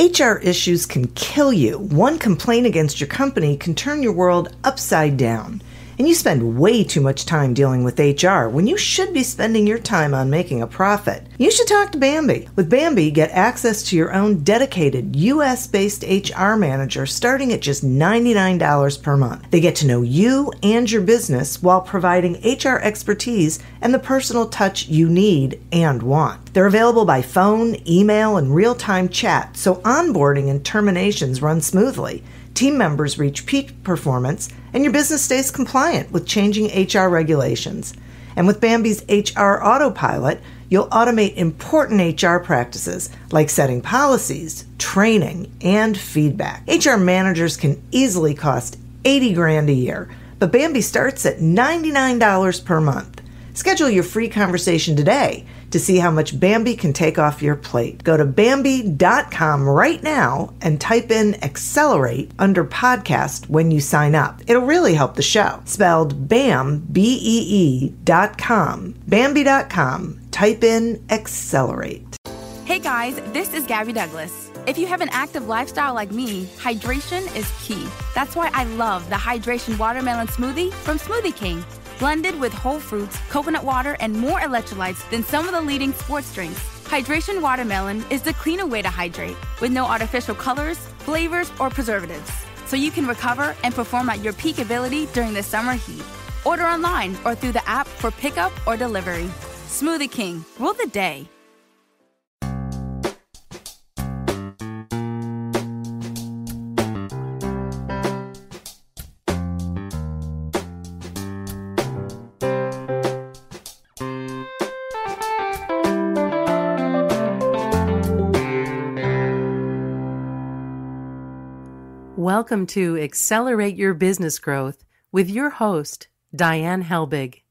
HR issues can kill you. One complaint against your company can turn your world upside down. And you spend way too much time dealing with HR when you should be spending your time on making a profit. You should talk to Bambi. With Bambi, get access to your own dedicated US-based HR manager starting at just $99 per month. They get to know you and your business while providing HR expertise and the personal touch you need and want. They're available by phone, email, and real-time chat, so onboarding and terminations run smoothly. Team members reach peak performance, and your business stays compliant with changing HR regulations. And with Bambi's HR Autopilot, you'll automate important HR practices like setting policies, training, and feedback. HR managers can easily cost $80,000 a year, but Bambi starts at $99 per month. Schedule your free conversation today to see how much Bambi can take off your plate. Go to Bambi.com right now and type in Accelerate under podcast when you sign up. It'll really help the show. Spelled BAM, BEE.com. Bambi.com. Type in Accelerate. Hey guys, this is Gabby Douglas. If you have an active lifestyle like me, hydration is key. That's why I love the Hydration Watermelon Smoothie from Smoothie King. Blended with whole fruits, coconut water, and more electrolytes than some of the leading sports drinks. Hydration Watermelon is the cleaner way to hydrate, with no artificial colors, flavors, or preservatives. So you can recover and perform at your peak ability during the summer heat. Order online or through the app for pickup or delivery. Smoothie King, rule the day. Welcome to Accelerate Your Business Growth with your host, Diane Helbig.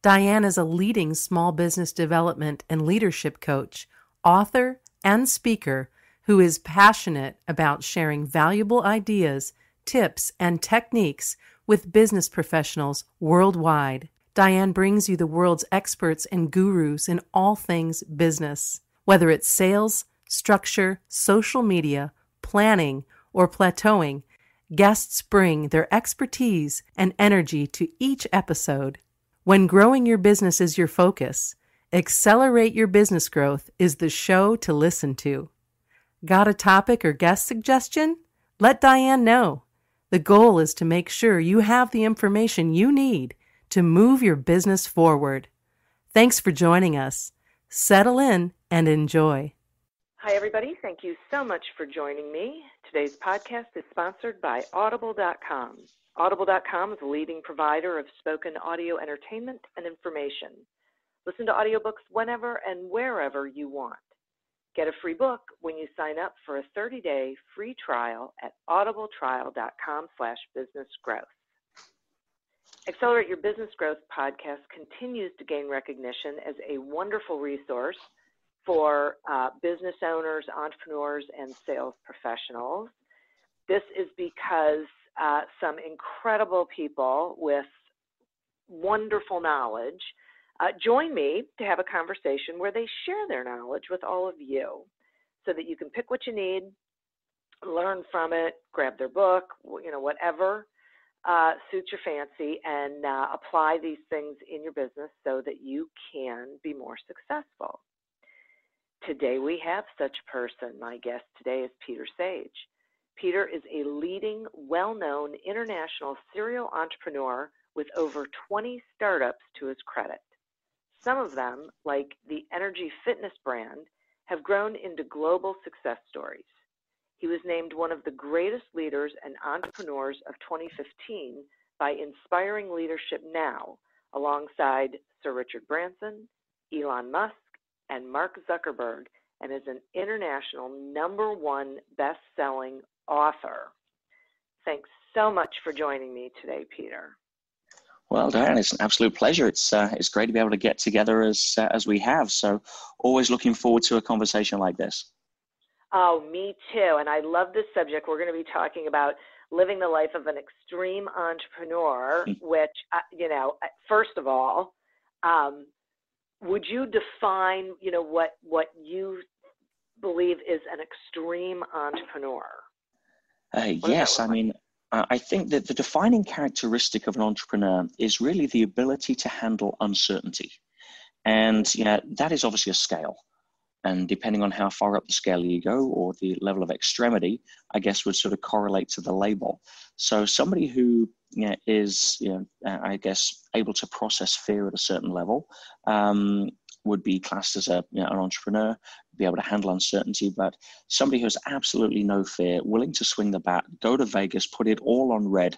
Diane is a leading small business development and leadership coach, author, and speaker who is passionate about sharing valuable ideas, tips, and techniques with business professionals worldwide. Diane brings you the world's experts and gurus in all things business. Whether it's sales, structure, social media, planning, or plateauing, guests bring their expertise and energy to each episode. When growing your business is your focus, Accelerate Your Business Growth is the show to listen to. Got a topic or guest suggestion? Let Diane know. The goal is to make sure you have the information you need to move your business forward. Thanks for joining us. Settle in and enjoy. Hi, everybody. Thank you so much for joining me. Today's podcast is sponsored by Audible.com. Audible.com is a leading provider of spoken audio entertainment and information. Listen to audiobooks whenever and wherever you want. Get a free book when you sign up for a 30-day free trial at audibletrial.com/businessgrowth. Accelerate Your Business Growth podcast continues to gain recognition as a wonderful resource for business owners, entrepreneurs, and sales professionals. This is because some incredible people with wonderful knowledge join me to have a conversation where they share their knowledge with all of you so that you can pick what you need, learn from it, grab their book, whatever suits your fancy, and apply these things in your business so that you can be more successful. Today we have such a person. My guest today is Peter Sage. Peter is a leading, well-known international serial entrepreneur with over 20 startups to his credit. Some of them, like the Energie Fitness Brand, have grown into global success stories. He was named one of the greatest leaders and entrepreneurs of 2015 by Inspiring Leadership Now, alongside Sir Richard Branson, Elon Musk, and Mark Zuckerberg, and is an international #1 best-selling author. Thanks so much for joining me today, Peter. Well, Diane, it's an absolute pleasure. It's great to be able to get together as we have. So, always looking forward to a conversation like this. Oh, me too. And I love this subject. We're going to be talking about living the life of an extreme entrepreneur, which, first of all, would you define, what you believe is an extreme entrepreneur? Yes, I mean, I think that the defining characteristic of an entrepreneur is really the ability to handle uncertainty. And that is obviously a scale. And depending on how far up the scale you go or the level of extremity, I guess would sort of correlate to the label. So somebody who is, I guess, able to process fear at a certain level would be classed as an entrepreneur, be able to handle uncertainty. But somebody who has absolutely no fear, willing to swing the bat, go to Vegas, put it all on red,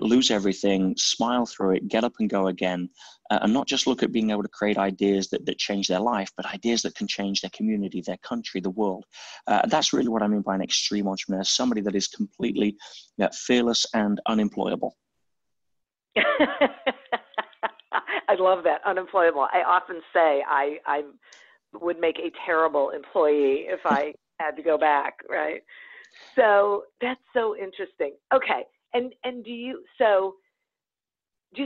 lose everything, smile through it, get up and go again, and not just look at being able to create ideas that change their life, but ideas that can change their community, their country, the world. That's really what I mean by an extreme entrepreneur, somebody that is completely fearless and unemployable. I love that, unemployable. I often say I would make a terrible employee if I had to go back, right? So that's so interesting. Okay, and do you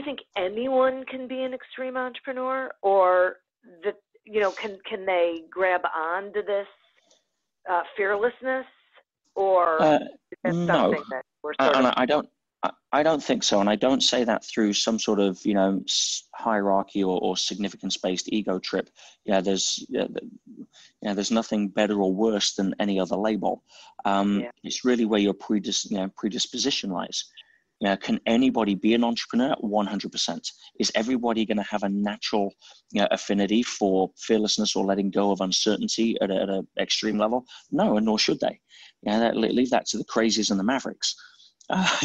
think anyone can be an extreme entrepreneur, or that can they grab onto this fearlessness, or is that something that we're sort of? I don't think so, and I don't say that through some sort of hierarchy or significance-based ego trip. There's nothing better or worse than any other label. It's really where your predisposition lies. Can anybody be an entrepreneur? 100%. Is everybody going to have a natural affinity for fearlessness or letting go of uncertainty at an extreme level? No, and nor should they. Leave that to the crazies and the mavericks. Not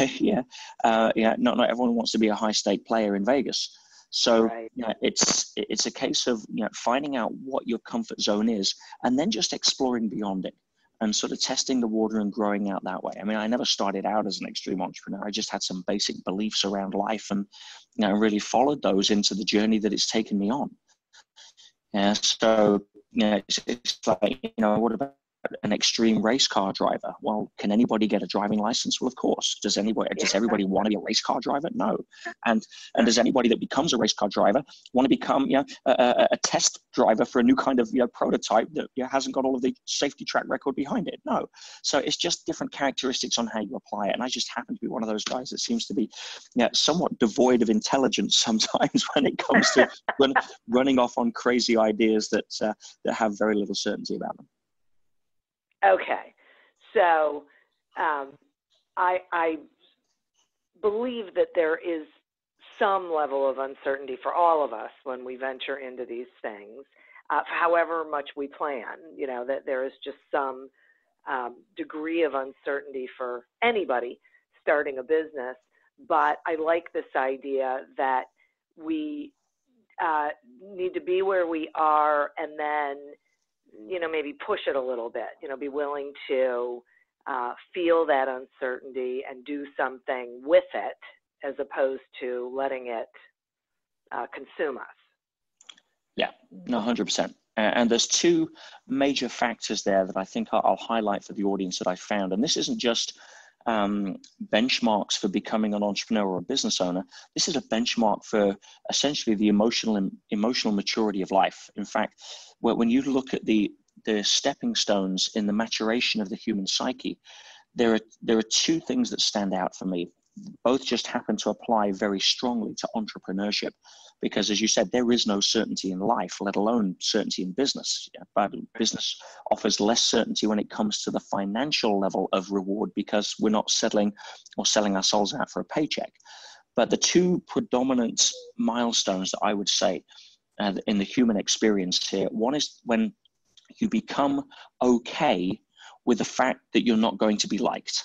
everyone wants to be a high stake player in Vegas. So right. It's a case of finding out what your comfort zone is, and then just exploring beyond it and sort of testing the water and growing out that way. I mean, I never started out as an extreme entrepreneur. I just had some basic beliefs around life, and really followed those into the journey that it's taken me on. So it's like, what about an extreme race car driver? Well, can anybody get a driving license? Well, of course. Does everybody want to be a race car driver? No. And does anybody that becomes a race car driver want to become a test driver for a new kind of prototype that hasn't got all of the safety track record behind it? No. So it's just different characteristics on how you apply it. And I just happen to be one of those guys that seems to be somewhat devoid of intelligence sometimes when it comes to running off on crazy ideas that have very little certainty about them. Okay, so I believe that there is some level of uncertainty for all of us when we venture into these things, however much we plan, that there is just some degree of uncertainty for anybody starting a business. But I like this idea that we need to be where we are, and then maybe push it a little bit, be willing to feel that uncertainty and do something with it, as opposed to letting it consume us. Yeah, no, 100%. And there's two major factors there that I think I'll highlight for the audience that I found. And this isn't just benchmarks for becoming an entrepreneur or a business owner. This is a benchmark for essentially the emotional maturity of life. In fact, when you look at the stepping stones in the maturation of the human psyche, there are two things that stand out for me. Both just happen to apply very strongly to entrepreneurship, because as you said, there is no certainty in life, let alone certainty in business. But business offers less certainty when it comes to the financial level of reward, because we're not settling or selling our souls out for a paycheck. But the two predominant milestones that I would say in the human experience here, one is when you become okay with the fact that you're not going to be liked.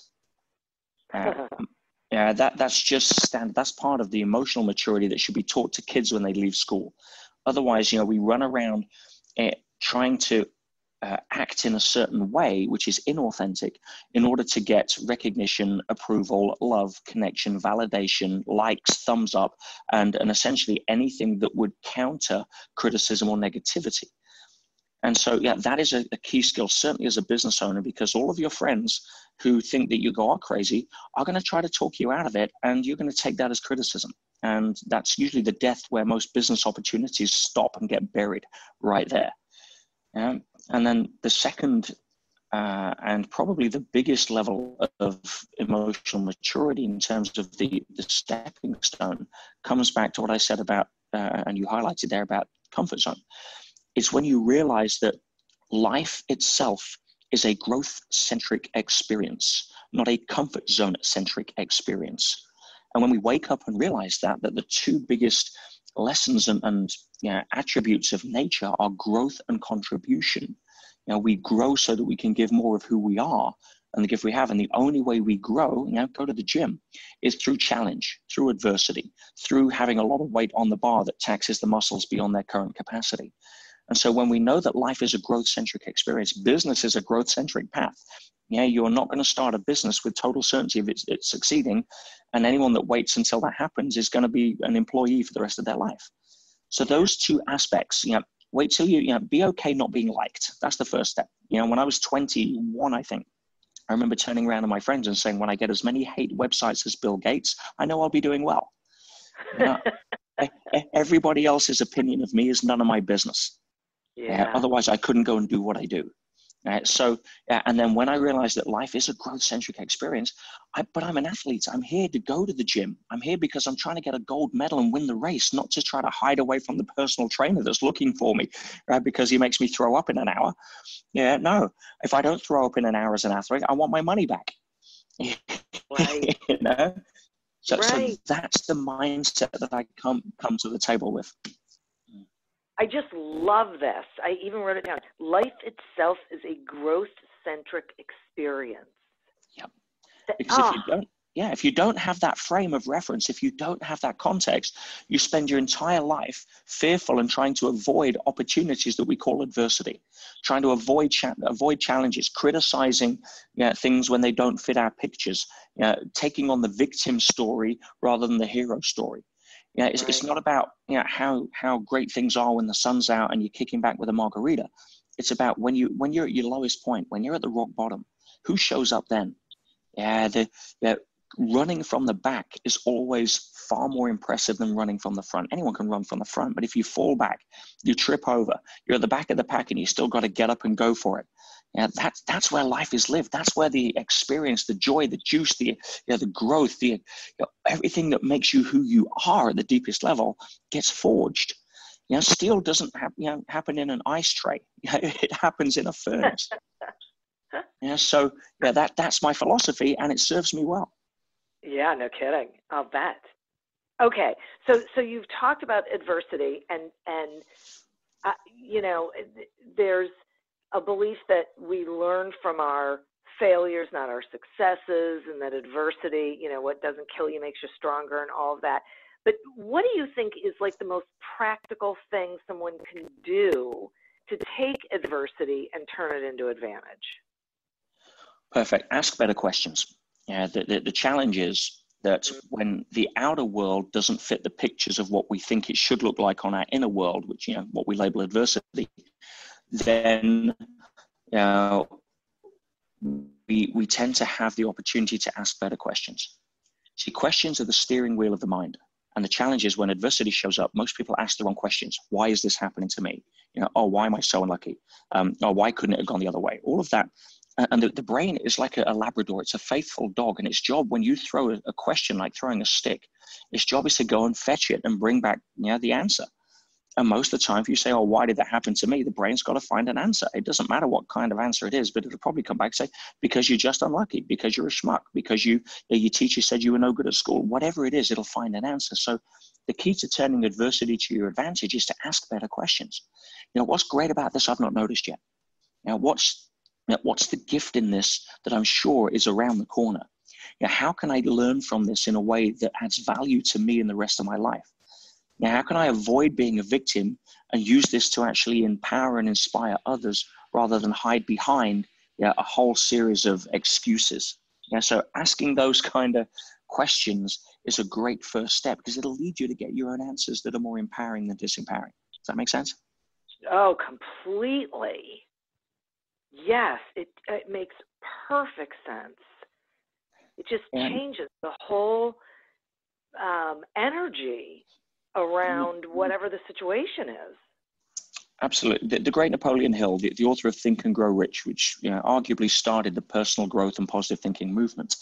That's just standard. That's part of the emotional maturity that should be taught to kids when they leave school. Otherwise, we run around trying to act in a certain way, which is inauthentic, in order to get recognition, approval, love, connection, validation, likes, thumbs up, and essentially anything that would counter criticism or negativity. And so, that is a key skill, certainly as a business owner, because all of your friends who think that you are crazy are going to try to talk you out of it, and you're going to take that as criticism. And that's usually the death where most business opportunities stop and get buried right there. And then the second and probably the biggest level of emotional maturity in terms of the stepping stone comes back to what I said about, and you highlighted there about comfort zone. It's when you realize that life itself is a growth-centric experience, not a comfort zone-centric experience. And when we wake up and realize that the two biggest lessons and attributes of nature are growth and contribution. We grow so that we can give more of who we are and the gift we have. And the only way we grow, go to the gym, is through challenge, through adversity, through having a lot of weight on the bar that taxes the muscles beyond their current capacity. And so when we know that life is a growth-centric experience, business is a growth-centric path. You're not going to start a business with total certainty of it's succeeding. And anyone that waits until that happens is going to be an employee for the rest of their life. So those two aspects, wait till you be okay not being liked. That's the first step. When I was 21, I think, I remember turning around to my friends and saying, when I get as many hate websites as Bill Gates, I know I'll be doing well. Everybody else's opinion of me is none of my business. Otherwise, I couldn't go and do what I do. And then when I realized that life is a growth-centric experience, but I'm an athlete. I'm here to go to the gym. I'm here because I'm trying to get a gold medal and win the race, not to try to hide away from the personal trainer that's looking for me, right? Because he makes me throw up in an hour. No, if I don't throw up in an hour as an athlete, I want my money back. Right. So that's the mindset that I come to the table with. I just love this. I even wrote it down. Life itself is a growth-centric experience. Yep. Because if you don't have that frame of reference, if you don't have that context, you spend your entire life fearful and trying to avoid opportunities that we call adversity, trying to avoid challenges, criticizing things when they don't fit our pictures, taking on the victim story rather than the hero story. It's not about how great things are when the sun's out and you're kicking back with a margarita. It's about when you're at your lowest point, when you're at the rock bottom, who shows up then? Running from the back is always far more impressive than running from the front. Anyone can run from the front, but if you fall back, you trip over, you're at the back of the pack and you still got to get up and go for it. That's where life is lived. That's where the experience, the joy, the juice, the growth, everything that makes you who you are at the deepest level gets forged. Steel doesn't happen in an ice tray. It happens in a furnace. That's my philosophy, and it serves me well. Yeah, no kidding. I'll bet. Okay, so you've talked about adversity, and there's a belief that we learn from our failures, not our successes, and that adversity, what doesn't kill you makes you stronger and all of that. But what do you think is like the most practical thing someone can do to take adversity and turn it into advantage? Perfect. Ask better questions. The challenge is that when the outer world doesn't fit the pictures of what we think it should look like on our inner world, which, what we label adversity, then we tend to have the opportunity to ask better questions. See, questions are the steering wheel of the mind. And the challenge is when adversity shows up, most people ask the wrong questions. Why is this happening to me? Why am I so unlucky? Why couldn't it have gone the other way? All of that. And the brain is like a Labrador. It's a faithful dog. And its job, when you throw a question like throwing a stick, its job is to go and fetch it and bring back the answer. And most of the time, if you say, why did that happen to me? The brain's got to find an answer. It doesn't matter what kind of answer it is, but it'll probably come back and say, because you're just unlucky, because you're a schmuck, because your teacher said you were no good at school. Whatever it is, it'll find an answer. So the key to turning adversity to your advantage is to ask better questions. What's great about this I've not noticed yet? What's the gift in this that I'm sure is around the corner? How can I learn from this in a way that adds value to me in the rest of my life? How can I avoid being a victim and use this to actually empower and inspire others rather than hide behind a whole series of excuses? So asking those kind of questions is a great first step because it'll lead you to get your own answers that are more empowering than disempowering. Does that make sense? Oh, completely. Yes, it makes perfect sense. It just changes the whole energy around whatever the situation is. Absolutely. The great Napoleon Hill, the author of Think and Grow Rich, which arguably started the personal growth and positive thinking movement,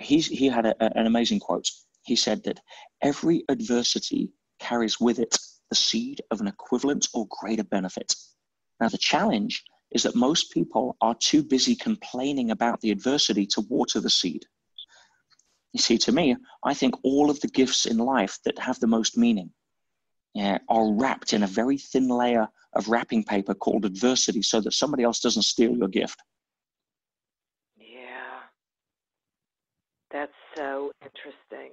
he had an amazing quote. He said that every adversity carries with it the seed of an equivalent or greater benefit. Now, the challenge is that most people are too busy complaining about the adversity to water the seed. You see, to me, I think all of the gifts in life that have the most meaning are wrapped in a very thin layer of wrapping paper called adversity so that somebody else doesn't steal your gift. Yeah, that's so interesting.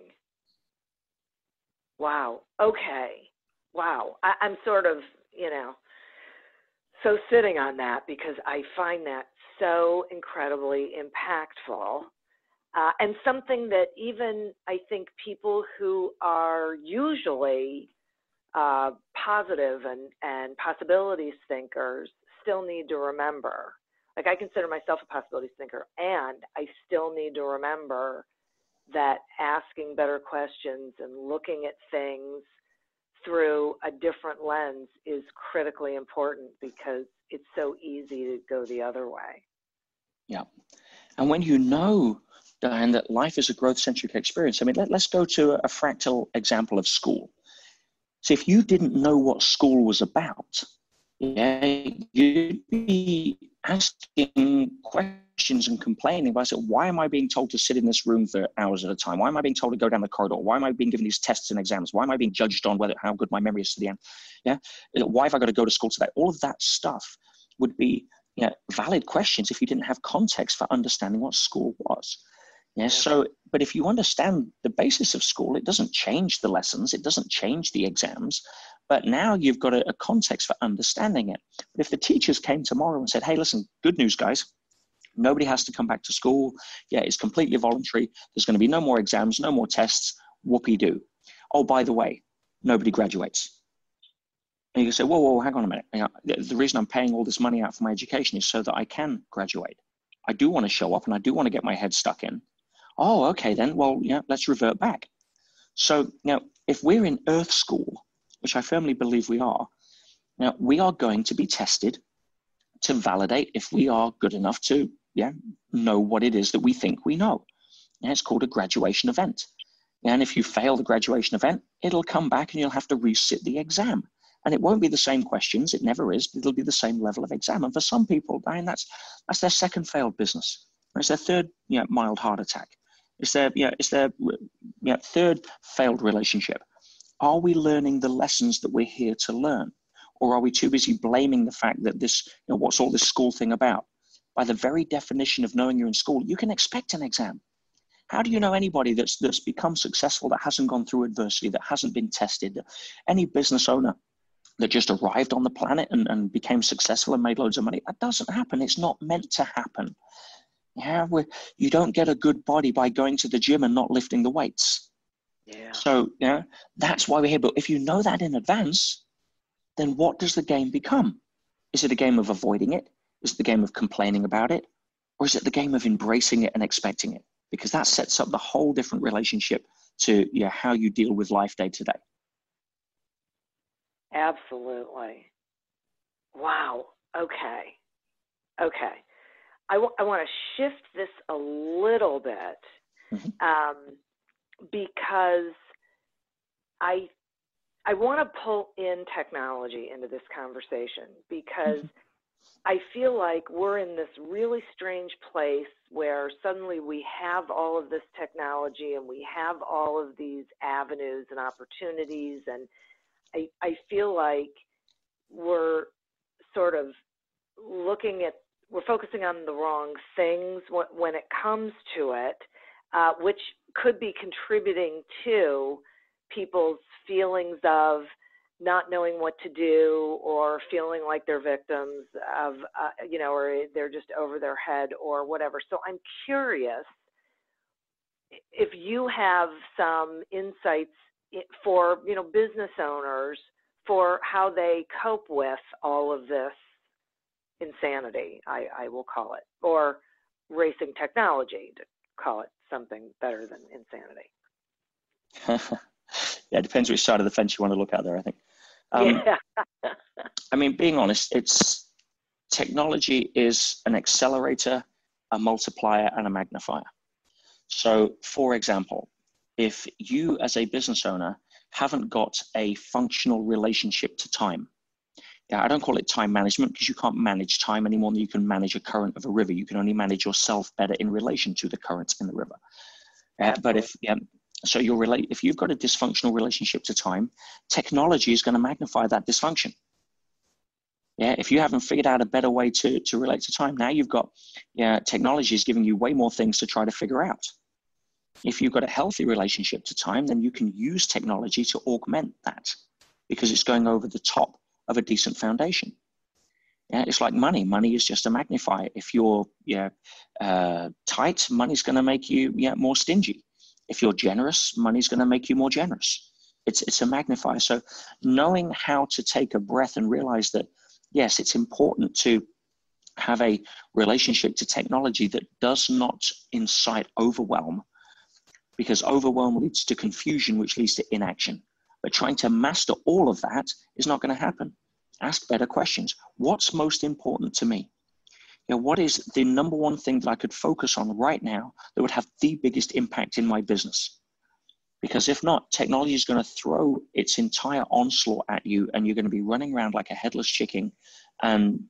Wow. Okay. Wow. I'm sort of, so sitting on that because I find that so incredibly impactful. And something that even I think people who are usually positive and possibilities thinkers still need to remember. Like, I consider myself a possibilities thinker, and I still need to remember that asking better questions and looking at things through a different lens is critically important because it's so easy to go the other way. Yeah. And when you know, Diane, that life is a growth-centric experience, I mean, let's go to a fractal example of school. So if you didn't know what school was about, you'd be asking questions and complaining about it. Why am I being told to sit in this room for hours at a time? Why am I being told to go down the corridor? Why am I being given these tests and exams? Why am I being judged on how good my memory is to the end? Yeah. Why have I got to go to school today? All of that stuff would be valid questions if you didn't have context for understanding what school was. Yeah. So, but if you understand the basis of school, it doesn't change the lessons. It doesn't change the exams. But now you've got a context for understanding it. But if the teachers came tomorrow and said, hey, listen, good news, guys. Nobody has to come back to school. Yeah, it's completely voluntary. There's going to be no more exams, no more tests. Whoopee-doo. Oh, by the way, nobody graduates. And you can say, whoa, hang on a minute. The reason I'm paying all this money out for my education is so that I can graduate. I do want to show up and I do want to get my head stuck in. Oh, okay then. Well, let's revert back. So now, if we're in Earth School, which I firmly believe we are, now we are going to be tested to validate if we are good enough to know what it is that we think we know. And it's called a graduation event. And if you fail the graduation event, it'll come back and you'll have to resit the exam. And it won't be the same questions. It never is. But it'll be the same level of exam. And for some people, Brian, that's their second failed business. Or it's their third mild heart attack. It's their third failed relationship. Are we learning the lessons that we're here to learn? Or are we too busy blaming the fact that this, what's all this school thing about? By the very definition of knowing you're in school, you can expect an exam. How do you know anybody that's become successful that hasn't gone through adversity, that hasn't been tested? Any business owner that just arrived on the planet and became successful and made loads of money, that doesn't happen. It's not meant to happen. You don't get a good body by going to the gym and not lifting the weights. Yeah. So that's why we're here. But if you know that in advance, then what does the game become? Is it a game of avoiding it? Is it the game of complaining about it? Or is it the game of embracing it and expecting it? Because that sets up the whole different relationship to how you deal with life day to day. Absolutely. Wow. Okay. I want to shift this a little bit because I want to pull in technology into this conversation because I feel like we're in this really strange place where suddenly we have all of this technology and we have all of these avenues and opportunities, and I feel like we're sort of we're focusing on the wrong things when it comes to it, which could be contributing to people's feelings of not knowing what to do or feeling like they're victims of, or they're just over their head or whatever. So I'm curious if you have some insights for, business owners for how they cope with all of this insanity, I will call it, or racing technology, to call it something better than insanity. Yeah, it depends which side of the fence you want to look at there, I think. Yeah. I mean, being honest, technology is an accelerator, a multiplier, and a magnifier. So, for example, if you as a business owner haven't got a functional relationship to time, I don't call it time management because you can't manage time any more than you can manage a current of a river. You can only manage yourself better in relation to the currents in the river. But if you've got a dysfunctional relationship to time, technology is going to magnify that dysfunction. Yeah, if you haven't figured out a better way to relate to time, now you've got technology is giving you way more things to try to figure out. If you've got a healthy relationship to time, then you can use technology to augment that because it's going over the top of a decent foundation. Yeah, it's like money. Money is just a magnifier. If you're tight, money's going to make you more stingy. If you're generous, money's going to make you more generous. It's a magnifier. So knowing how to take a breath and realize that, yes, it's important to have a relationship to technology that does not incite overwhelm, because overwhelm leads to confusion, which leads to inaction. But trying to master all of that is not going to happen. Ask better questions. What's most important to me? What is the number one thing that I could focus on right now that would have the biggest impact in my business? Because if not, technology is going to throw its entire onslaught at you and you're going to be running around like a headless chicken. And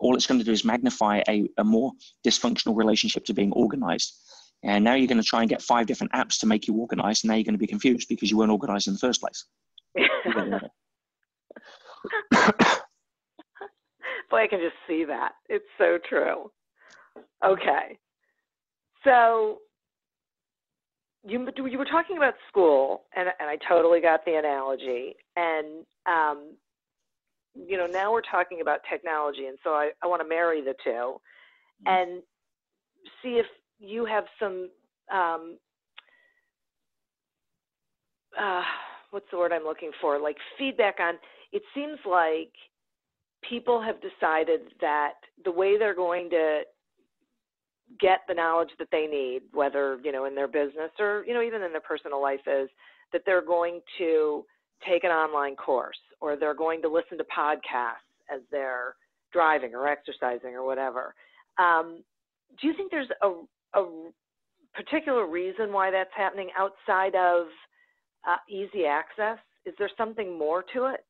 all it's going to do is magnify a more dysfunctional relationship to being organized. And now you're going to try and get 5 different apps to make you organized. And now you're going to be confused because you weren't organized in the first place. Boy, I can just see that. It's so true. Okay. So you were talking about school, and I totally got the analogy. And, now we're talking about technology. And so I want to marry the two and see if you have some, what's the word I'm looking for? Like feedback on, it seems like people have decided that the way they're going to get the knowledge that they need, whether, in their business or, even in their personal life, is that they're going to take an online course or they're going to listen to podcasts as they're driving or exercising or whatever. Do you think there's a particular reason why that's happening outside of easy access? Is there something more to it?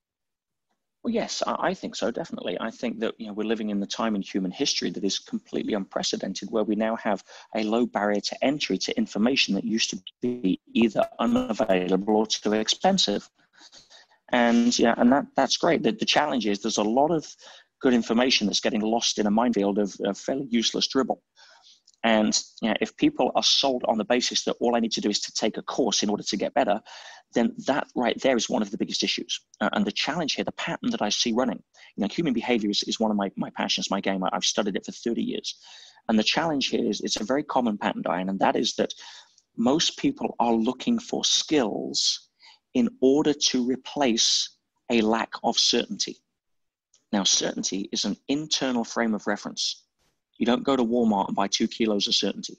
Well, yes, I think so, definitely. I think that we're living in the time in human history that is completely unprecedented, where we now have a low barrier to entry to information that used to be either unavailable or too expensive. And that's great. The challenge is there's a lot of good information that's getting lost in a minefield of fairly useless dribble. And if people are sold on the basis that all I need to do is to take a course in order to get better, then that right there is one of the biggest issues. And the challenge here, the pattern that I see running, human behavior is one of my passions, my game. I've studied it for 30 years. And the challenge here is it's a very common pattern, Diane, and that is that most people are looking for skills in order to replace a lack of certainty. Now, certainty is an internal frame of reference. You don't go to Walmart and buy 2 kilos of certainty.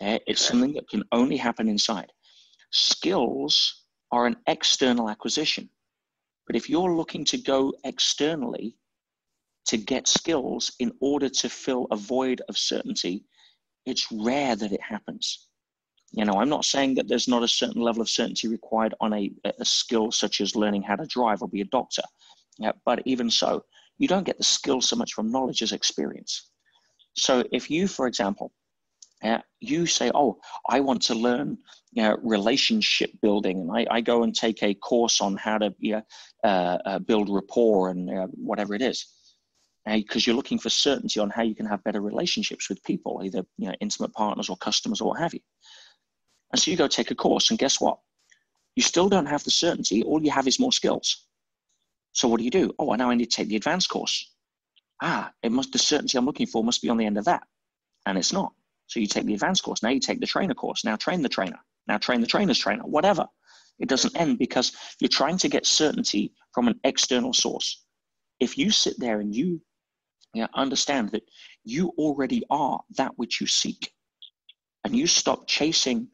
It's something that can only happen inside. Skills are an external acquisition. But if you're looking to go externally to get skills in order to fill a void of certainty, it's rare that it happens. I'm not saying that there's not a certain level of certainty required on a skill such as learning how to drive or be a doctor. But even so, you don't get the skill so much from knowledge as experience. So if you, for example, you say, oh, I want to learn relationship building, and I go and take a course on how to build rapport and whatever it is, because you're looking for certainty on how you can have better relationships with people, either intimate partners or customers or what have you. And so you go take a course, and guess what? You still don't have the certainty. All you have is more skills. So what do? Oh, now I need to take the advanced course. The certainty I'm looking for must be on the end of that. And it's not. So you take the advanced course. Now you take the trainer course. Now train the trainer. Now train the trainer's trainer, whatever. It doesn't end because you're trying to get certainty from an external source. If you sit there and you understand that you already are that which you seek, and you stop chasing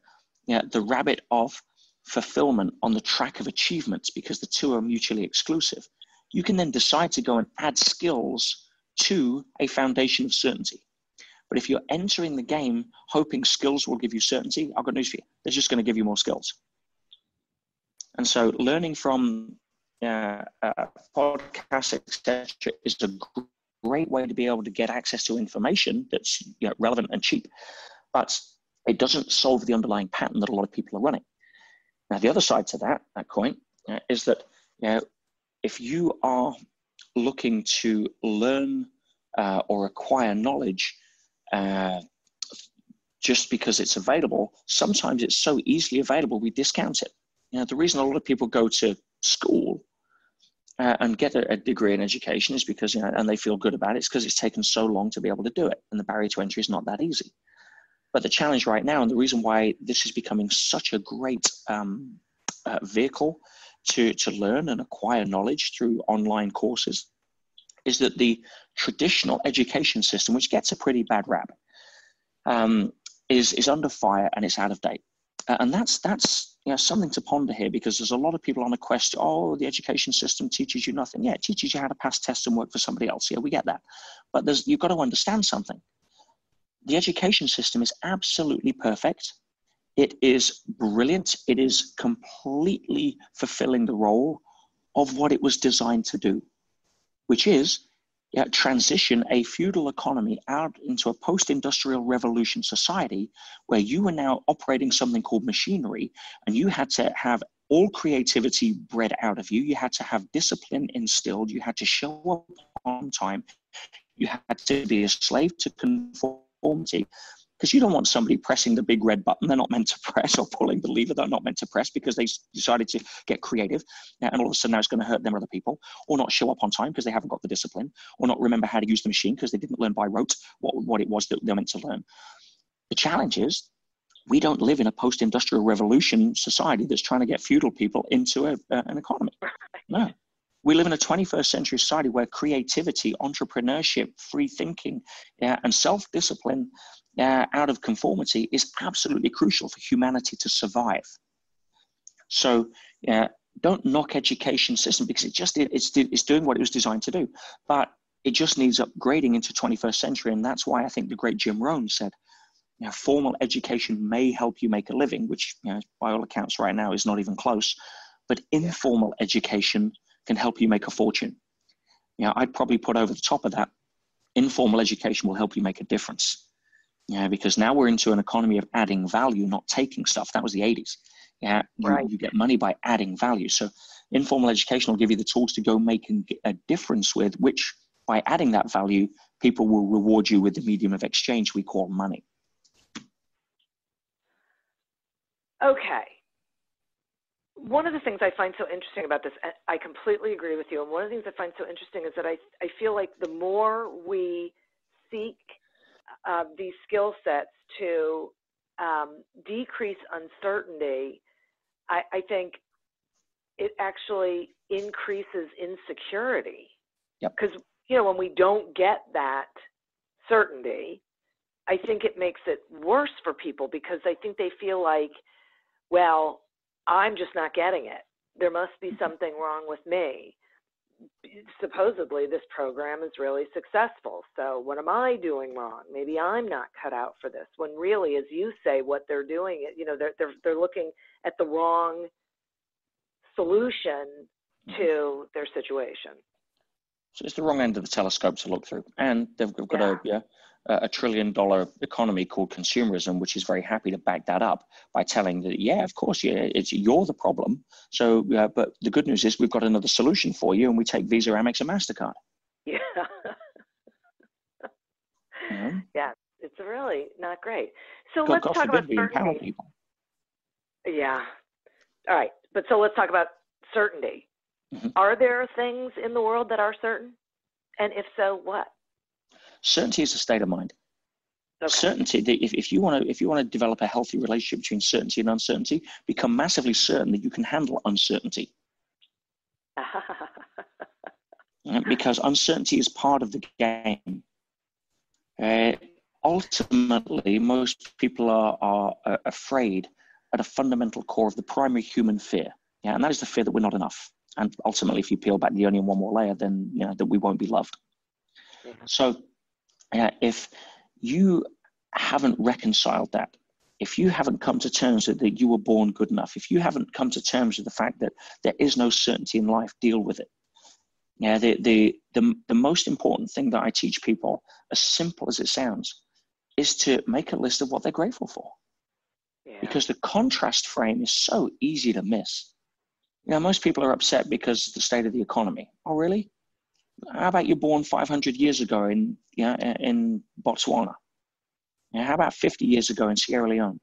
the rabbit of fulfillment on the track of achievements, because the two are mutually exclusive, you can then decide to go and add skills to a foundation of certainty. But if you're entering the game hoping skills will give you certainty, I've got news for you. They're just going to give you more skills. And so learning from podcasts, etc., is a great way to be able to get access to information that's relevant and cheap. But it doesn't solve the underlying pattern that a lot of people are running. Now, the other side to that coin is that if you are looking to learn or acquire knowledge just because it's available, sometimes it's so easily available we discount it. The reason a lot of people go to school and get a degree in education is because, and they feel good about it, it's because it's taken so long to be able to do it, and the barrier to entry is not that easy. But the challenge right now, and the reason why this is becoming such a great vehicle to learn and acquire knowledge through online courses, is that the traditional education system, which gets a pretty bad rap, is under fire and it's out of date. And that's something to ponder here, because there's a lot of people on a quest. Oh, the education system teaches you nothing. Yeah, it teaches you how to pass tests and work for somebody else. Yeah, we get that. But you've got to understand something. The education system is absolutely perfect. It is brilliant. It is completely fulfilling the role of what it was designed to do, which is transition a feudal economy out into a post-industrial revolution society where you were now operating something called machinery, and you had to have all creativity bred out of you. You had to have discipline instilled. You had to show up on time. You had to be a slave to conformity, because you don't want somebody pressing the big red button they're not meant to press, or pulling the lever they're not meant to press because they decided to get creative, and all of a sudden now it's going to hurt them or other people, or not show up on time because they haven't got the discipline, or not remember how to use the machine because they didn't learn by rote what it was that they're meant to learn. The challenge is we don't live in a post-industrial revolution society that's trying to get feudal people into an economy. No. We live in a 21st century society where creativity, entrepreneurship, free thinking, and self-discipline out of conformity is absolutely crucial for humanity to survive. So don't knock education system, because it's doing what it was designed to do, but it just needs upgrading into 21st century. And that's why I think the great Jim Rohn said, formal education may help you make a living, which by all accounts right now is not even close, but informal education can help you make a fortune. I'd probably put over the top of that, informal education will help you make a difference. Because now we're into an economy of adding value, not taking stuff. That was the 80s. You get money by adding value. So informal education will give you the tools to go make a difference with, which by adding that value, people will reward you with the medium of exchange we call money. Okay. One of the things I find so interesting about this, I completely agree with you, and one of the things I find so interesting is that I feel like the more we seek these skill sets to decrease uncertainty, I think it actually increases insecurity. Because, when we don't get that certainty, I think it makes it worse for people, because I think they feel like, well, I'm just not getting it. There must be something wrong with me. Supposedly this program is really successful. So what am I doing wrong? Maybe I'm not cut out for this. When really, as you say, what they're doing, they're looking at the wrong solution to their situation. So it's the wrong end of the telescope to look through. And they've got a $1 trillion economy called consumerism, which is very happy to back that up by telling that, of course, you're the problem. So, but the good news is we've got another solution for you, and we take Visa, Amex, and MasterCard. Yeah. Yeah, it's really not great. So let's talk about empower people. Yeah. All right. But so let's talk about certainty. Mm-hmm. Are there things in the world that are certain? And if so, what? Certainty is a state of mind. Okay. Certainty, if you want to develop a healthy relationship between certainty and uncertainty, become massively certain that you can handle uncertainty. Because uncertainty is part of the game. Ultimately, most people are afraid at a fundamental core of the primary human fear. Yeah, and that is the fear that we're not enough. And ultimately, if you peel back the onion one more layer, then that we won't be loved. Yeah. So if you haven't reconciled that, if you haven't come to terms with that you were born good enough, if you haven't come to terms with the fact that there is no certainty in life, deal with it. Yeah, the most important thing that I teach people, as simple as it sounds, is to make a list of what they're grateful for. Yeah. Because the contrast frame is so easy to miss. Most people are upset because of the state of the economy. Oh, really? How about you're born 500 years ago in Botswana? How about 50 years ago in Sierra Leone?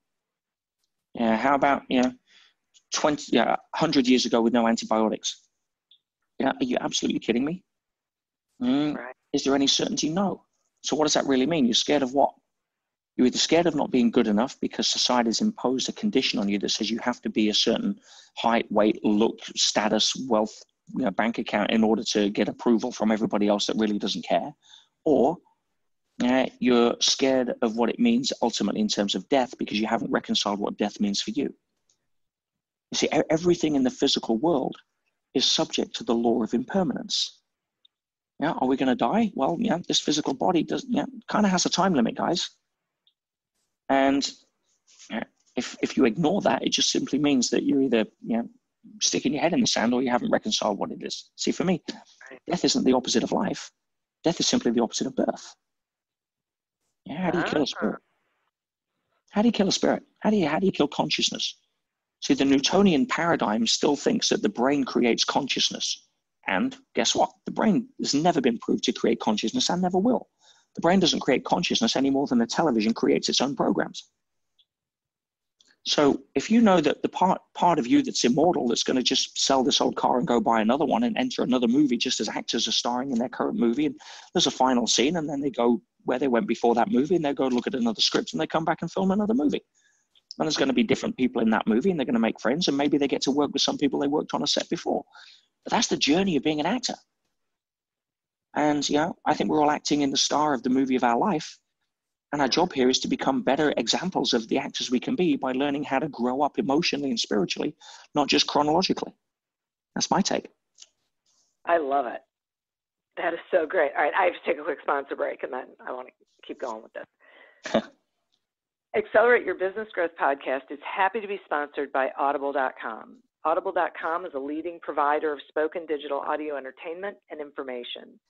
How about 100 years ago with no antibiotics? Are you absolutely kidding me? Right. Is there any certainty? No. So what does that really mean? You're scared of what? You're either scared of not being good enough because society has imposed a condition on you that says you have to be a certain height, weight, look, status, wealth, bank account in order to get approval from everybody else that really doesn't care. Or you're scared of what it means ultimately in terms of death because you haven't reconciled what death means for you. You see, everything in the physical world is subject to the law of impermanence. Are we going to die? Well, this physical body kind of has a time limit, guys. And if you ignore that, it just simply means that you're either sticking your head in the sand or you haven't reconciled what it is. See, for me, death isn't the opposite of life. Death is simply the opposite of birth. How do you kill a spirit? How do you kill a spirit? How do you kill consciousness? See, the Newtonian paradigm still thinks that the brain creates consciousness. And guess what? The brain has never been proved to create consciousness and never will. The brain doesn't create consciousness any more than the television creates its own programs. So if you know that the part of you that's immortal, that's going to just sell this old car and go buy another one and enter another movie just as actors are starring in their current movie, and there's a final scene, and then they go where they went before that movie and they go look at another script and they come back and film another movie. And there's going to be different people in that movie and they're going to make friends, and maybe they get to work with some people they worked on a set before. But that's the journey of being an actor. And, I think we're all acting in the star of the movie of our life. And our job here is to become better examples of the actors we can be by learning how to grow up emotionally and spiritually, not just chronologically. That's my take. I love it. That is so great. All right, I have to take a quick sponsor break, and then I want to keep going with this. Accelerate Your Business Growth podcast is happy to be sponsored by Audible.com. Audible.com is a leading provider of spoken digital audio entertainment and information.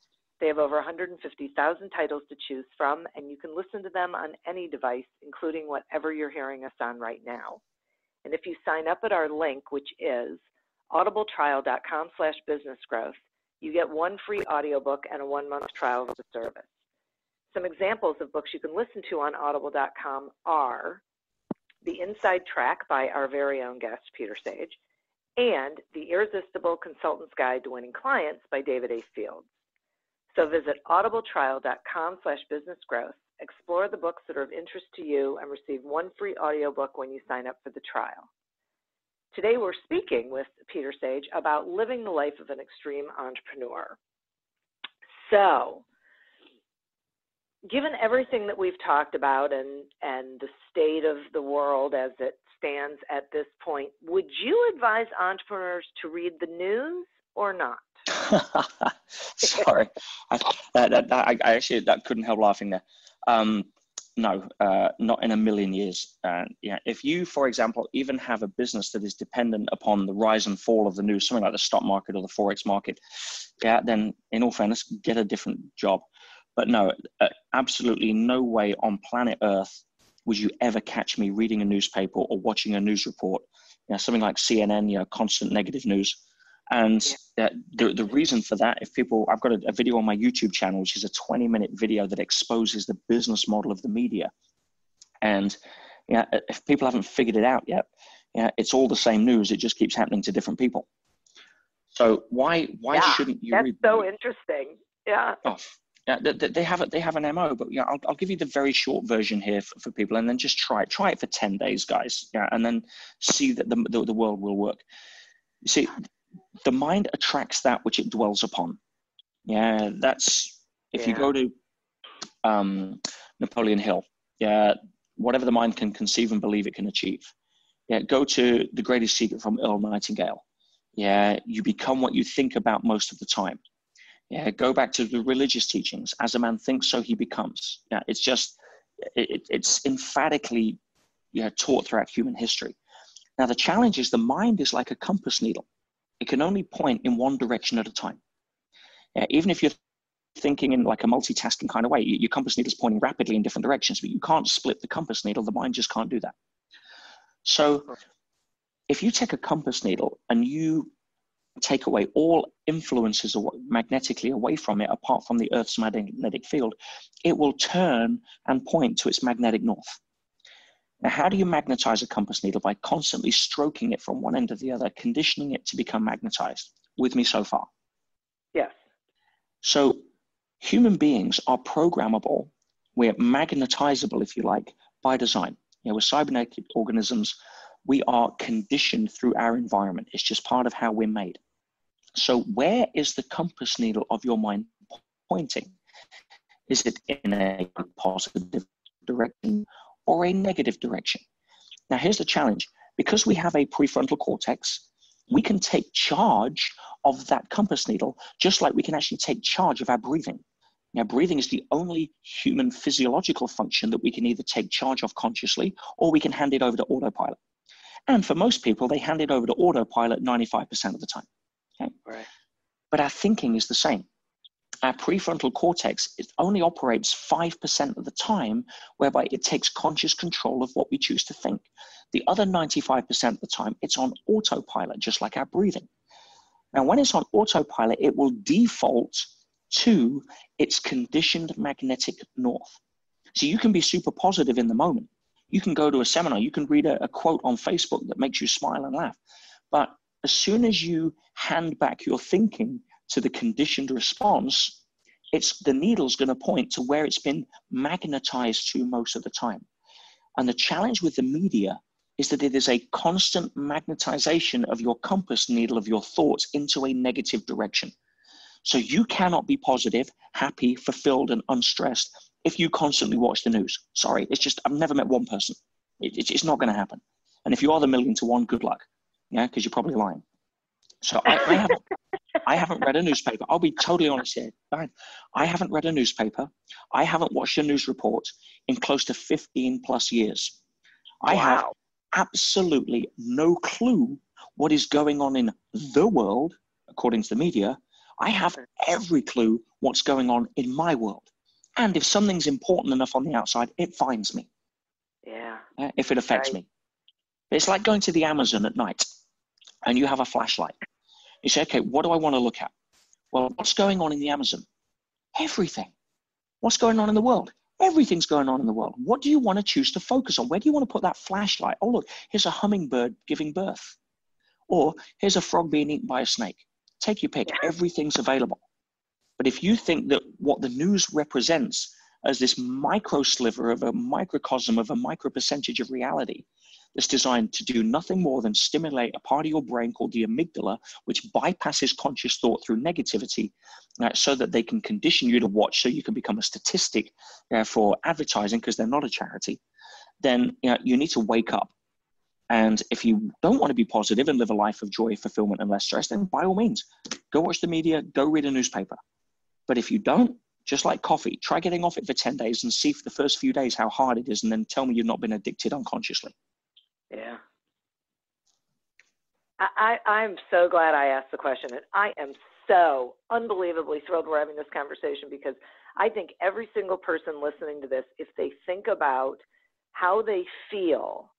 They have over 150,000 titles to choose from, and you can listen to them on any device, including whatever you're hearing us on right now. And if you sign up at our link, which is audibletrial.com/businessgrowth, you get one free audiobook and a 1-month trial of the service. Some examples of books you can listen to on audible.com are The Inside Track by our very own guest, Peter Sage, and The Irresistible Consultant's Guide to Winning Clients by David A. Fields. So visit audibletrial.com/businessgrowth, explore the books that are of interest to you, and receive one free audiobook when you sign up for the trial. Today we're speaking with Peter Sage about living the life of an extreme entrepreneur. So, given everything that we've talked about and the state of the world as it stands at this point, would you advise entrepreneurs to read the news or not? Sorry, I actually couldn't help laughing there. No, not in a million years. If you, for example, even have a business that is dependent upon the rise and fall of the news, something like the stock market or the Forex market, then in all fairness, get a different job. But no, absolutely no way on planet Earth would you ever catch me reading a newspaper or watching a news report, something like CNN, constant negative news. And the reason for that, I've got a video on my YouTube channel, which is a 20-minute video that exposes the business model of the media. And if people haven't figured it out yet, it's all the same news. It just keeps happening to different people. So why shouldn't you read? That's so interesting. Yeah. Oh, they have an MO, but I'll give you the very short version here for people, and then just try it for 10 days, guys. And then see that the world will work. You see, the mind attracts that which it dwells upon. That's if you go to Napoleon Hill. Whatever the mind can conceive and believe, it can achieve. Yeah, go to The Greatest Secret from Earl Nightingale. Yeah, you become what you think about most of the time. Yeah, go back to the religious teachings. As a man thinks, so he becomes. Yeah, it's just, it's emphatically taught throughout human history. Now, the challenge is the mind is like a compass needle. It can only point in one direction at a time. Yeah, even if you're thinking in like a multitasking kind of way, your compass needle is pointing rapidly in different directions, but you can't split the compass needle. The mind just can't do that. So if you take a compass needle and you take away all influences magnetically away from it, apart from the Earth's magnetic field, it will turn and point to its magnetic north. Now, how do you magnetize a compass needle? By constantly stroking it from one end to the other, conditioning it to become magnetized. With me so far? Yes. So human beings are programmable. We're magnetizable, if you like, by design. We're cybernetic organisms. We are conditioned through our environment. It's just part of how we're made. So where is the compass needle of your mind pointing? Is it in a positive direction or a negative direction? Now, here's the challenge. Because we have a prefrontal cortex, we can take charge of that compass needle, just like we can actually take charge of our breathing. Now, breathing is the only human physiological function that we can either take charge of consciously or we can hand it over to autopilot. And for most people, they hand it over to autopilot 95% of the time. Okay? Right. But our thinking is the same. Our prefrontal cortex, it only operates 5% of the time, whereby it takes conscious control of what we choose to think. The other 95% of the time, it's on autopilot, just like our breathing. Now, when it's on autopilot, it will default to its conditioned magnetic north. So you can be super positive in the moment. You can go to a seminar, you can read a quote on Facebook that makes you smile and laugh. But as soon as you hand back your thinking to the conditioned response, the needle's going to point to where it's been magnetized to most of the time. And the challenge with the media is that it is a constant magnetization of your compass needle of your thoughts into a negative direction. So you cannot be positive, happy, fulfilled, and unstressed if you constantly watch the news. Sorry, it's just, I've never met one person. It's not going to happen. And if you are the 1,000,000 to 1, good luck. Yeah, because you're probably lying. So I haven't read a newspaper. I'll be totally honest here. I haven't read a newspaper. I haven't watched a news report in close to 15 plus years. I have absolutely no clue what is going on in the world, according to the media. I have every clue what's going on in my world. And if something's important enough on the outside, it finds me. Yeah. If it affects me. It's like going to the Amazon at night and you have a flashlight. You say, okay, what do I want to look at? Well, what's going on in the Amazon? Everything. What's going on in the world? Everything's going on in the world. What do you want to choose to focus on? Where do you want to put that flashlight? Oh, look, here's a hummingbird giving birth. Or here's a frog being eaten by a snake. Take your pick. Everything's available. But if you think that what the news represents as this micro sliver of a microcosm of a micro percentage of reality that's designed to do nothing more than stimulate a part of your brain called the amygdala, which bypasses conscious thought through negativity, so that they can condition you to watch so you can become a statistic for advertising because they're not a charity, then you need to wake up. And if you don't want to be positive and live a life of joy, fulfillment, and less stress, then by all means, go watch the media, go read a newspaper. But if you don't, just like coffee, try getting off it for 10 days and see for the first few days how hard it is, and then tell me you've not been addicted unconsciously. Yeah. I'm so glad I asked the question, and I am so unbelievably thrilled we're having this conversation, because I think every single person listening to this, if they think about how they feel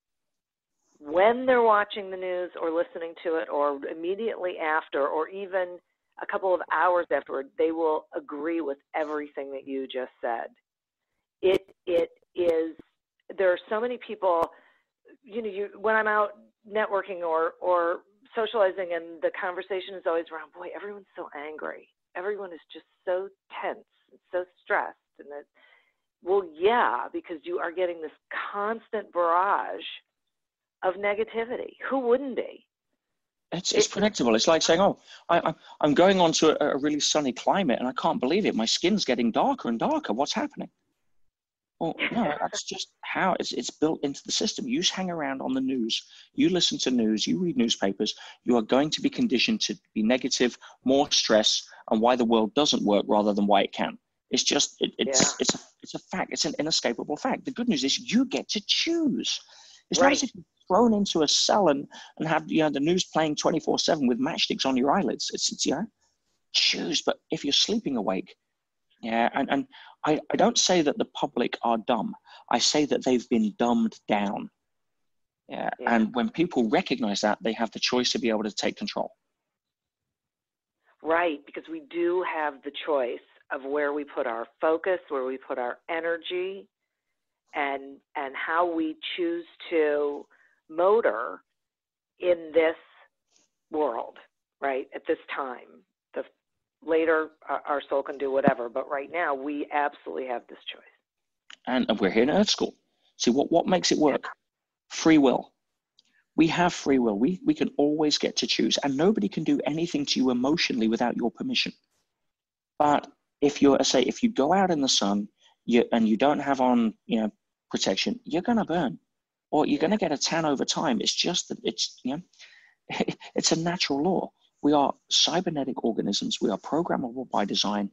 when they're watching the news or listening to it, or immediately after, or even a couple of hours afterward, they will agree with everything that you just said. It is, there are so many people, when I'm out networking or socializing, and the conversation is always around, boy, everyone's so angry. Everyone is just so tense and so stressed. And that, well, yeah, because you are getting this constant barrage of negativity. Who wouldn't be? It's predictable. It's like saying, oh, I'm going on to a really sunny climate and I can't believe it. My skin's getting darker and darker. What's happening? Well, no, that's just how it's built into the system. You just hang around on the news, you listen to news, you read newspapers, you are going to be conditioned to be negative, more stress, and why the world doesn't work rather than why it can. It's just, it's a fact. It's an inescapable fact. The good news is you get to choose. It's not as if you're thrown into a cell and have, the news playing 24/7 with matchsticks on your eyelids. It's choose. But if you're sleeping awake, and I don't say that the public are dumb. I say that they've been dumbed down. Yeah. And when people recognize that, they have the choice to be able to take control. Right, because we do have the choice of where we put our focus, where we put our energy, and how we choose to motor in this world, right, at this time. Later, our soul can do whatever, but right now, we absolutely have this choice. And we're here in Earth School. See, what makes it work? Free will. We have free will. We can always get to choose, and nobody can do anything to you emotionally without your permission. But if you go out in the sun and you don't have on, protection, you're going to burn, or you're going to get a tan over time. It's just that it's a natural law. We are cybernetic organisms. We are programmable by design.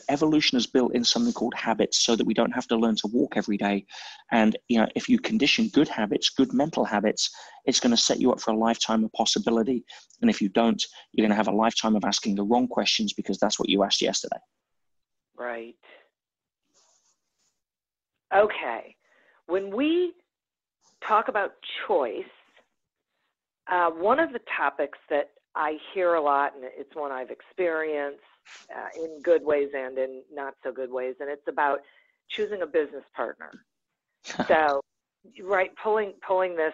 Evolution is built in something called habits so that we don't have to learn to walk every day. And, if you condition good habits, good mental habits, it's going to set you up for a lifetime of possibility. And if you don't, you're going to have a lifetime of asking the wrong questions because that's what you asked yesterday. Right. Okay. When we talk about choice, one of the topics that I hear a lot, and it's one I've experienced in good ways and in not so good ways, and it's about choosing a business partner. So, right, pulling this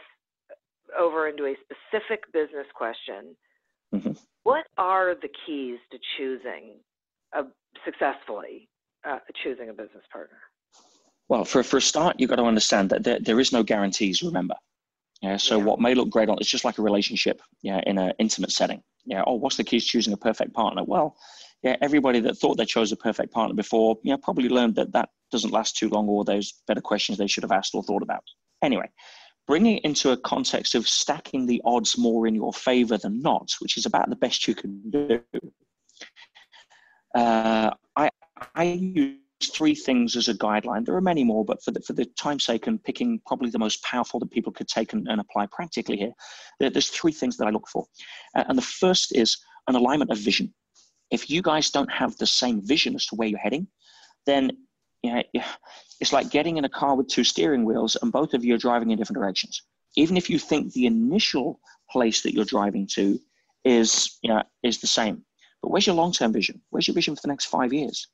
over into a specific business question, what are the keys to choosing successfully choosing a business partner? Well, for a start, you've got to understand that there is no guarantees, remember. What may look great it's just like a relationship, in an intimate setting. What's the key to choosing a perfect partner? Well, everybody that thought they chose a perfect partner before, probably learned that doesn't last too long, or those better questions they should have asked or thought about. Anyway, bringing it into a context of stacking the odds more in your favor than not, which is about the best you can do. I use three things as a guideline. There are many more, but for the time's sake and picking probably the most powerful that people could take and apply practically here, there's three things that I look for. And the first is an alignment of vision. If you guys don't have the same vision as to where you're heading, then it's like getting in a car with two steering wheels and both of you are driving in different directions. Even if you think the initial place that you're driving to is the same, but where's your long-term vision? Where's your vision for the next 5 years?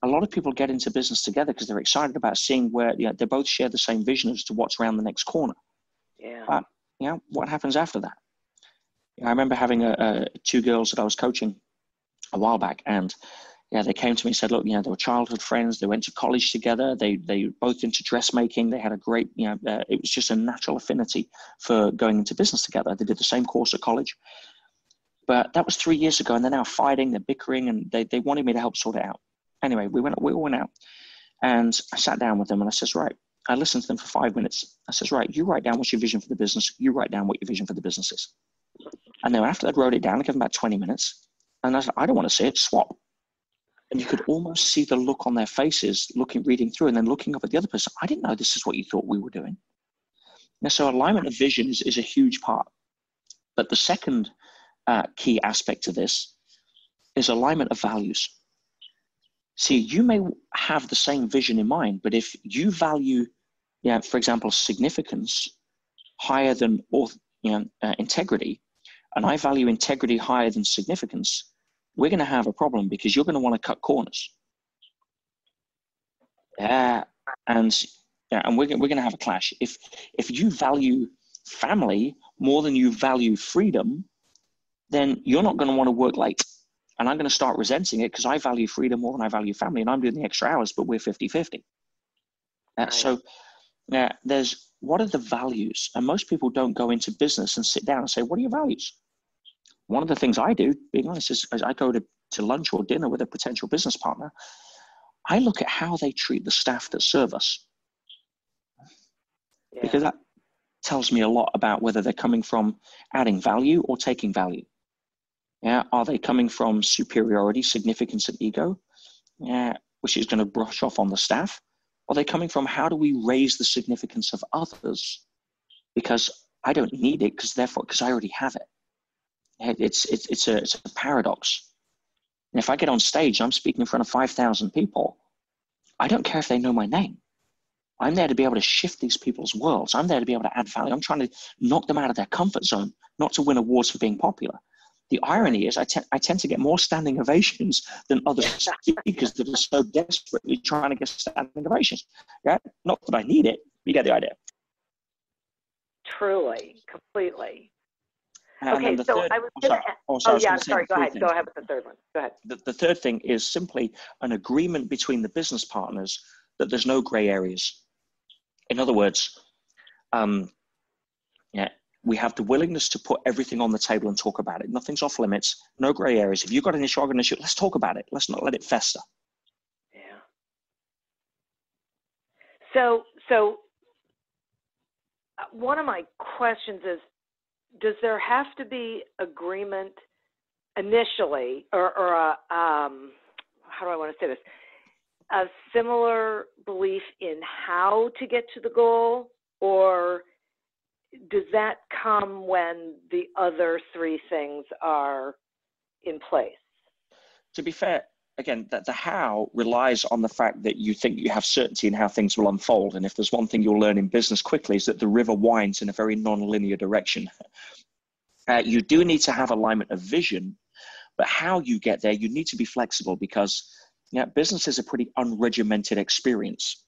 A lot of people get into business together because they're excited about seeing where they both share the same vision as to what's around the next corner. But what happens after that? I remember having two girls that I was coaching a while back, and they came to me and said, look, they were childhood friends. They went to college together. They both into dressmaking. They had a great, it was just a natural affinity for going into business together. They did the same course at college. But that was 3 years ago, and they're now fighting, they're bickering, and they wanted me to help sort it out. Anyway, we all went out, and I sat down with them, and I says, right, I listened to them for 5 minutes. I says, right, you write down what's your vision for the business. You write down what your vision for the business is. And then after they'd wrote it down, I gave them about 20 minutes, and I said, I don't want to see it, swap. And you could almost see the look on their faces, reading through, and then looking up at the other person. I didn't know this is what you thought we were doing. Now, so alignment of vision is a huge part. But the second key aspect to this is alignment of values. See, you may have the same vision in mind, but if you value, for example, significance higher than integrity, and I value integrity higher than significance, we're going to have a problem because you're going to want to cut corners. And we're going to have a clash. If you value family more than you value freedom, then you're not going to want to work late. And I'm going to start resenting it because I value freedom more than I value family, and I'm doing the extra hours, but we're 50-50. So there's, what are the values? And most people don't go into business and sit down and say, what are your values? One of the things I do, being honest, is I go to lunch or dinner with a potential business partner. I look at how they treat the staff that serve us. Yeah. Because that tells me a lot about whether they're coming from adding value or taking value. Yeah, are they coming from superiority, significance, and ego? Yeah, which is going to brush off on the staff. Are they coming from how do we raise the significance of others? Because I don't need it because I already have it. It's a paradox. And if I get on stage, I'm speaking in front of 5,000 people. I don't care if they know my name. I'm there to be able to shift these people's worlds. I'm there to be able to add value. I'm trying to knock them out of their comfort zone, not to win awards for being popular. The irony is I tend to get more standing ovations than other speakers that are so desperately trying to get standing ovations. Yeah? Not that I need it. You get the idea. Truly, completely. And okay, so third, I was sorry, go ahead. Go ahead with the third one. Go ahead. The third thing is simply an agreement between the business partners that there's no gray areas. In other words, we have the willingness to put everything on the table and talk about it. Nothing's off limits, no gray areas. If you've got an issue, I've got an issue, let's talk about it. Let's not let it fester. Yeah. So one of my questions is, does there have to be agreement initially, or how do I want to say this? A similar belief in how to get to the goal, or does that come when the other three things are in place? To be fair, again, the how relies on the fact that you think you have certainty in how things will unfold. And if there's one thing you'll learn in business quickly, is that the river winds in a very non-linear direction. You do need to have alignment of vision, but how you get there, you need to be flexible because business is a pretty unregimented experience.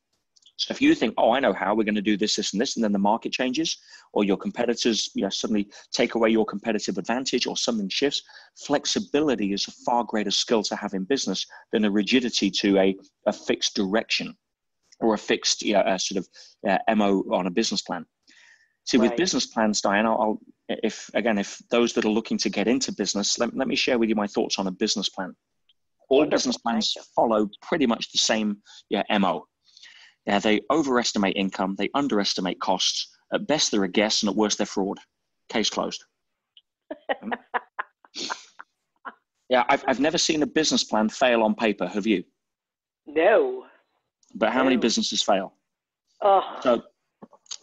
So if you think, oh, I know how we're going to do this, this, and this, and then the market changes, or your competitors suddenly take away your competitive advantage, or something shifts, flexibility is a far greater skill to have in business than a rigidity to a fixed direction or a fixed MO on a business plan. See, with business plans, Diane, if those that are looking to get into business, let me share with you my thoughts on a business plan. All business plans follow pretty much the same MO. They overestimate income, they underestimate costs. At best, they're a guess, and at worst, they're fraud. Case closed. I've never seen a business plan fail on paper. Have you? No. But how many businesses fail? Oh.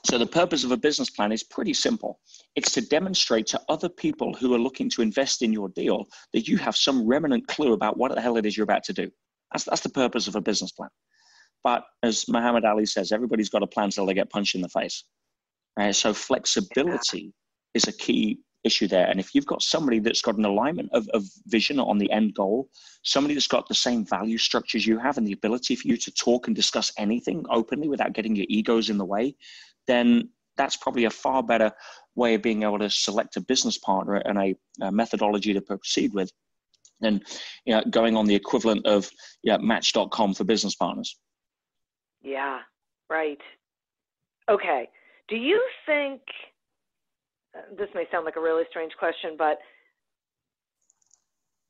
So the purpose of a business plan is pretty simple. It's to demonstrate to other people who are looking to invest in your deal that you have some remnant clue about what the hell it is you're about to do. That's the purpose of a business plan. But as Muhammad Ali says, everybody's got a plan till they get punched in the face. So flexibility is a key issue there. And if you've got somebody that's got an alignment of vision on the end goal, somebody that's got the same value structures you have and the ability for you to talk and discuss anything openly without getting your egos in the way, then that's probably a far better way of being able to select a business partner and a methodology to proceed with than going on the equivalent of Match.com for business partners. Yeah, right. Okay. Do you think, this may sound like a really strange question, but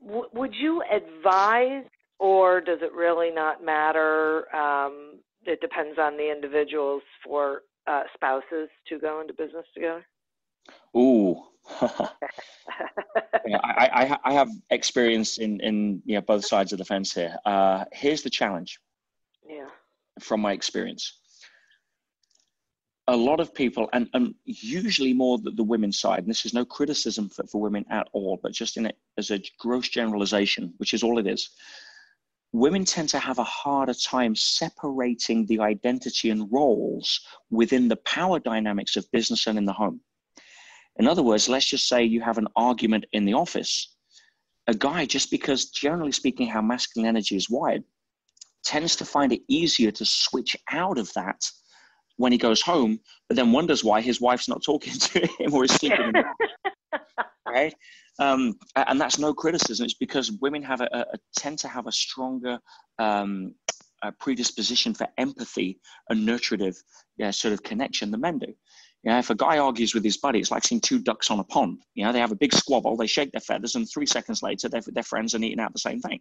would you advise, or does it really not matter? It depends on the individuals for spouses to go into business together? Ooh. I have experience in both sides of the fence here. Here's the challenge. Yeah. From my experience, a lot of people, and usually more the women's side, and this is no criticism for women at all, but just in it as a gross generalization, which is all it is. Women tend to have a harder time separating the identity and roles within the power dynamics of business and in the home. In other words, let's just say you have an argument in the office. A guy, just because generally speaking how masculine energy is wired, tends to find it easier to switch out of that when he goes home, but then wonders why his wife's not talking to him or is sleeping in the house. Right? And that's no criticism. It's because women tend to have a stronger predisposition for empathy and nurturative sort of connection than men do. If a guy argues with his buddy, it's like seeing two ducks on a pond. They have a big squabble, they shake their feathers, and 3 seconds later, they're friends and eating out the same thing.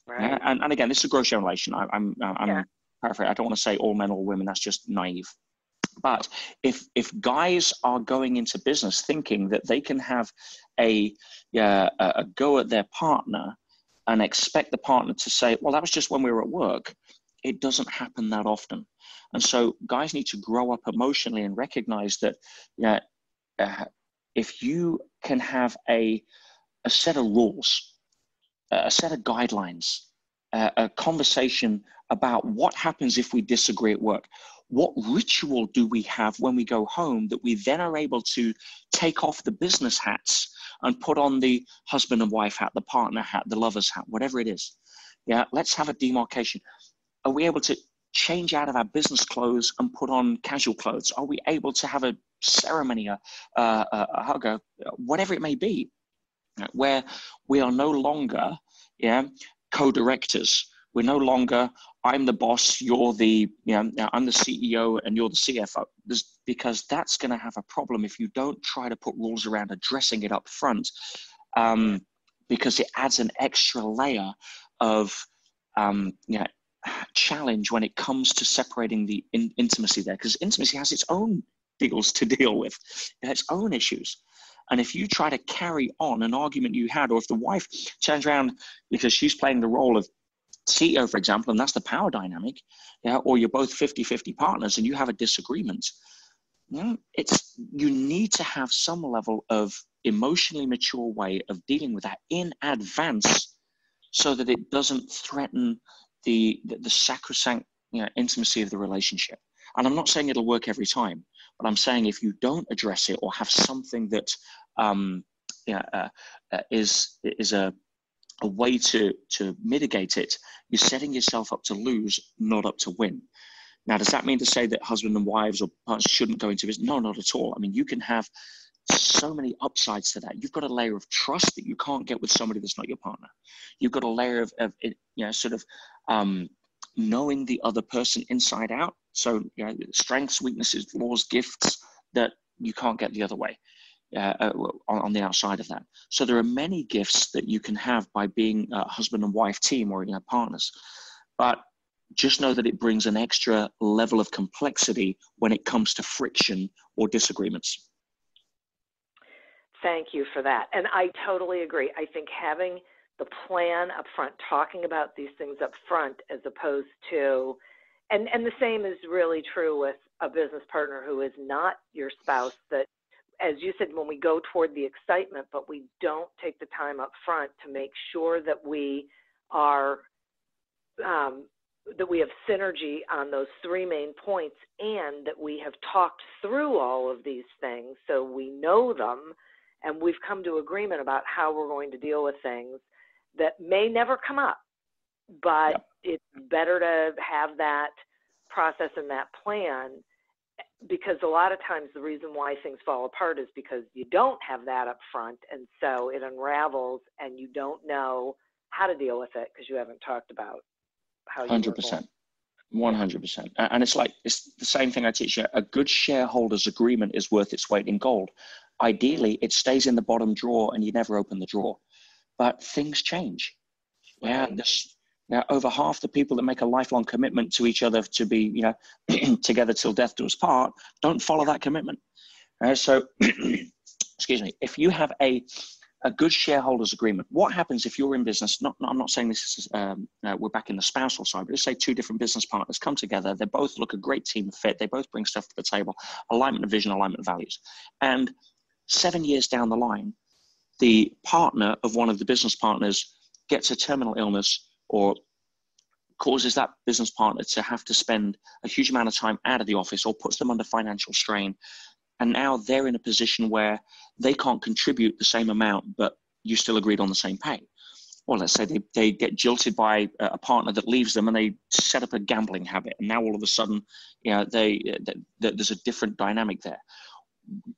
Right. And again, this is a gross generalization. I'm Yeah. paraphrasing. I don't want to say all men or women. That's just naive. But if guys are going into business thinking that they can have a go at their partner and expect the partner to say, well, that was just when we were at work, it doesn't happen that often. And so guys need to grow up emotionally and recognize that if you can have a set of rules, a set of guidelines, a conversation about what happens if we disagree at work. What ritual do we have when we go home that we then are able to take off the business hats and put on the husband and wife hat, the partner hat, the lover's hat, whatever it is? Yeah, let's have a demarcation. Are we able to change out of our business clothes and put on casual clothes? Are we able to have a ceremony, a hug, whatever it may be, where we are no longer co-directors? We're no longer, I'm the boss, you're the, I'm the CEO and you're the CFO. Because that's going to have a problem if you don't try to put rules around addressing it up front, because it adds an extra layer of challenge when it comes to separating the intimacy there. Because intimacy has its own deals to deal with, its own issues. And if you try to carry on an argument you had, or if the wife turns around because she's playing the role of CEO, for example, and that's the power dynamic, or you're both 50-50 partners and you have a disagreement, you need to have some level of emotionally mature way of dealing with that in advance so that it doesn't threaten the sacrosanct intimacy of the relationship. And I'm not saying it'll work every time, but I'm saying if you don't address it or have something that is a way to mitigate it, you're setting yourself up to lose, not up to win. Now, does that mean to say that husband and wives or partners shouldn't go into business? No, not at all. I mean, you can have so many upsides to that. You've got a layer of trust that you can't get with somebody that's not your partner. You've got a layer of knowing the other person inside out. So strengths, weaknesses, flaws, gifts that you can't get the other way on the outside of that. So there are many gifts that you can have by being a husband and wife team or partners. But just know that it brings an extra level of complexity when it comes to friction or disagreements. Thank you for that. And I totally agree. I think having the plan up front, talking about these things up front, as opposed to, and the same is really true with a business partner who is not your spouse, that, as you said, when we go toward the excitement, but we don't take the time up front to make sure that we are, that we have synergy on those three main points, and that we have talked through all of these things so we know them and we've come to agreement about how we're going to deal with things that may never come up, but it's better to have that process and that plan, because a lot of times the reason why things fall apart is because you don't have that up front, and so it unravels and you don't know how to deal with it because you haven't talked about how you 100%. 100%. And it's the same thing I teach you. A good shareholders agreement is worth its weight in gold. Ideally, it stays in the bottom drawer and you never open the drawer. But things change. Right. Over half the people that make a lifelong commitment to each other to be, together till death do us part, don't follow that commitment. So, excuse me, if you have a good shareholders agreement, what happens if you're in business? I'm not saying this is, we're back in the spousal side, but let's say two different business partners come together. They both look a great team fit. They both bring stuff to the table, alignment of vision, alignment of values. And 7 years down the line, the partner of one of the business partners gets a terminal illness or causes that business partner to have to spend a huge amount of time out of the office or puts them under financial strain. And now they're in a position where they can't contribute the same amount, but you still agreed on the same pay. Or let's say they get jilted by a partner that leaves them and they set up a gambling habit. And now all of a sudden, there's a different dynamic there.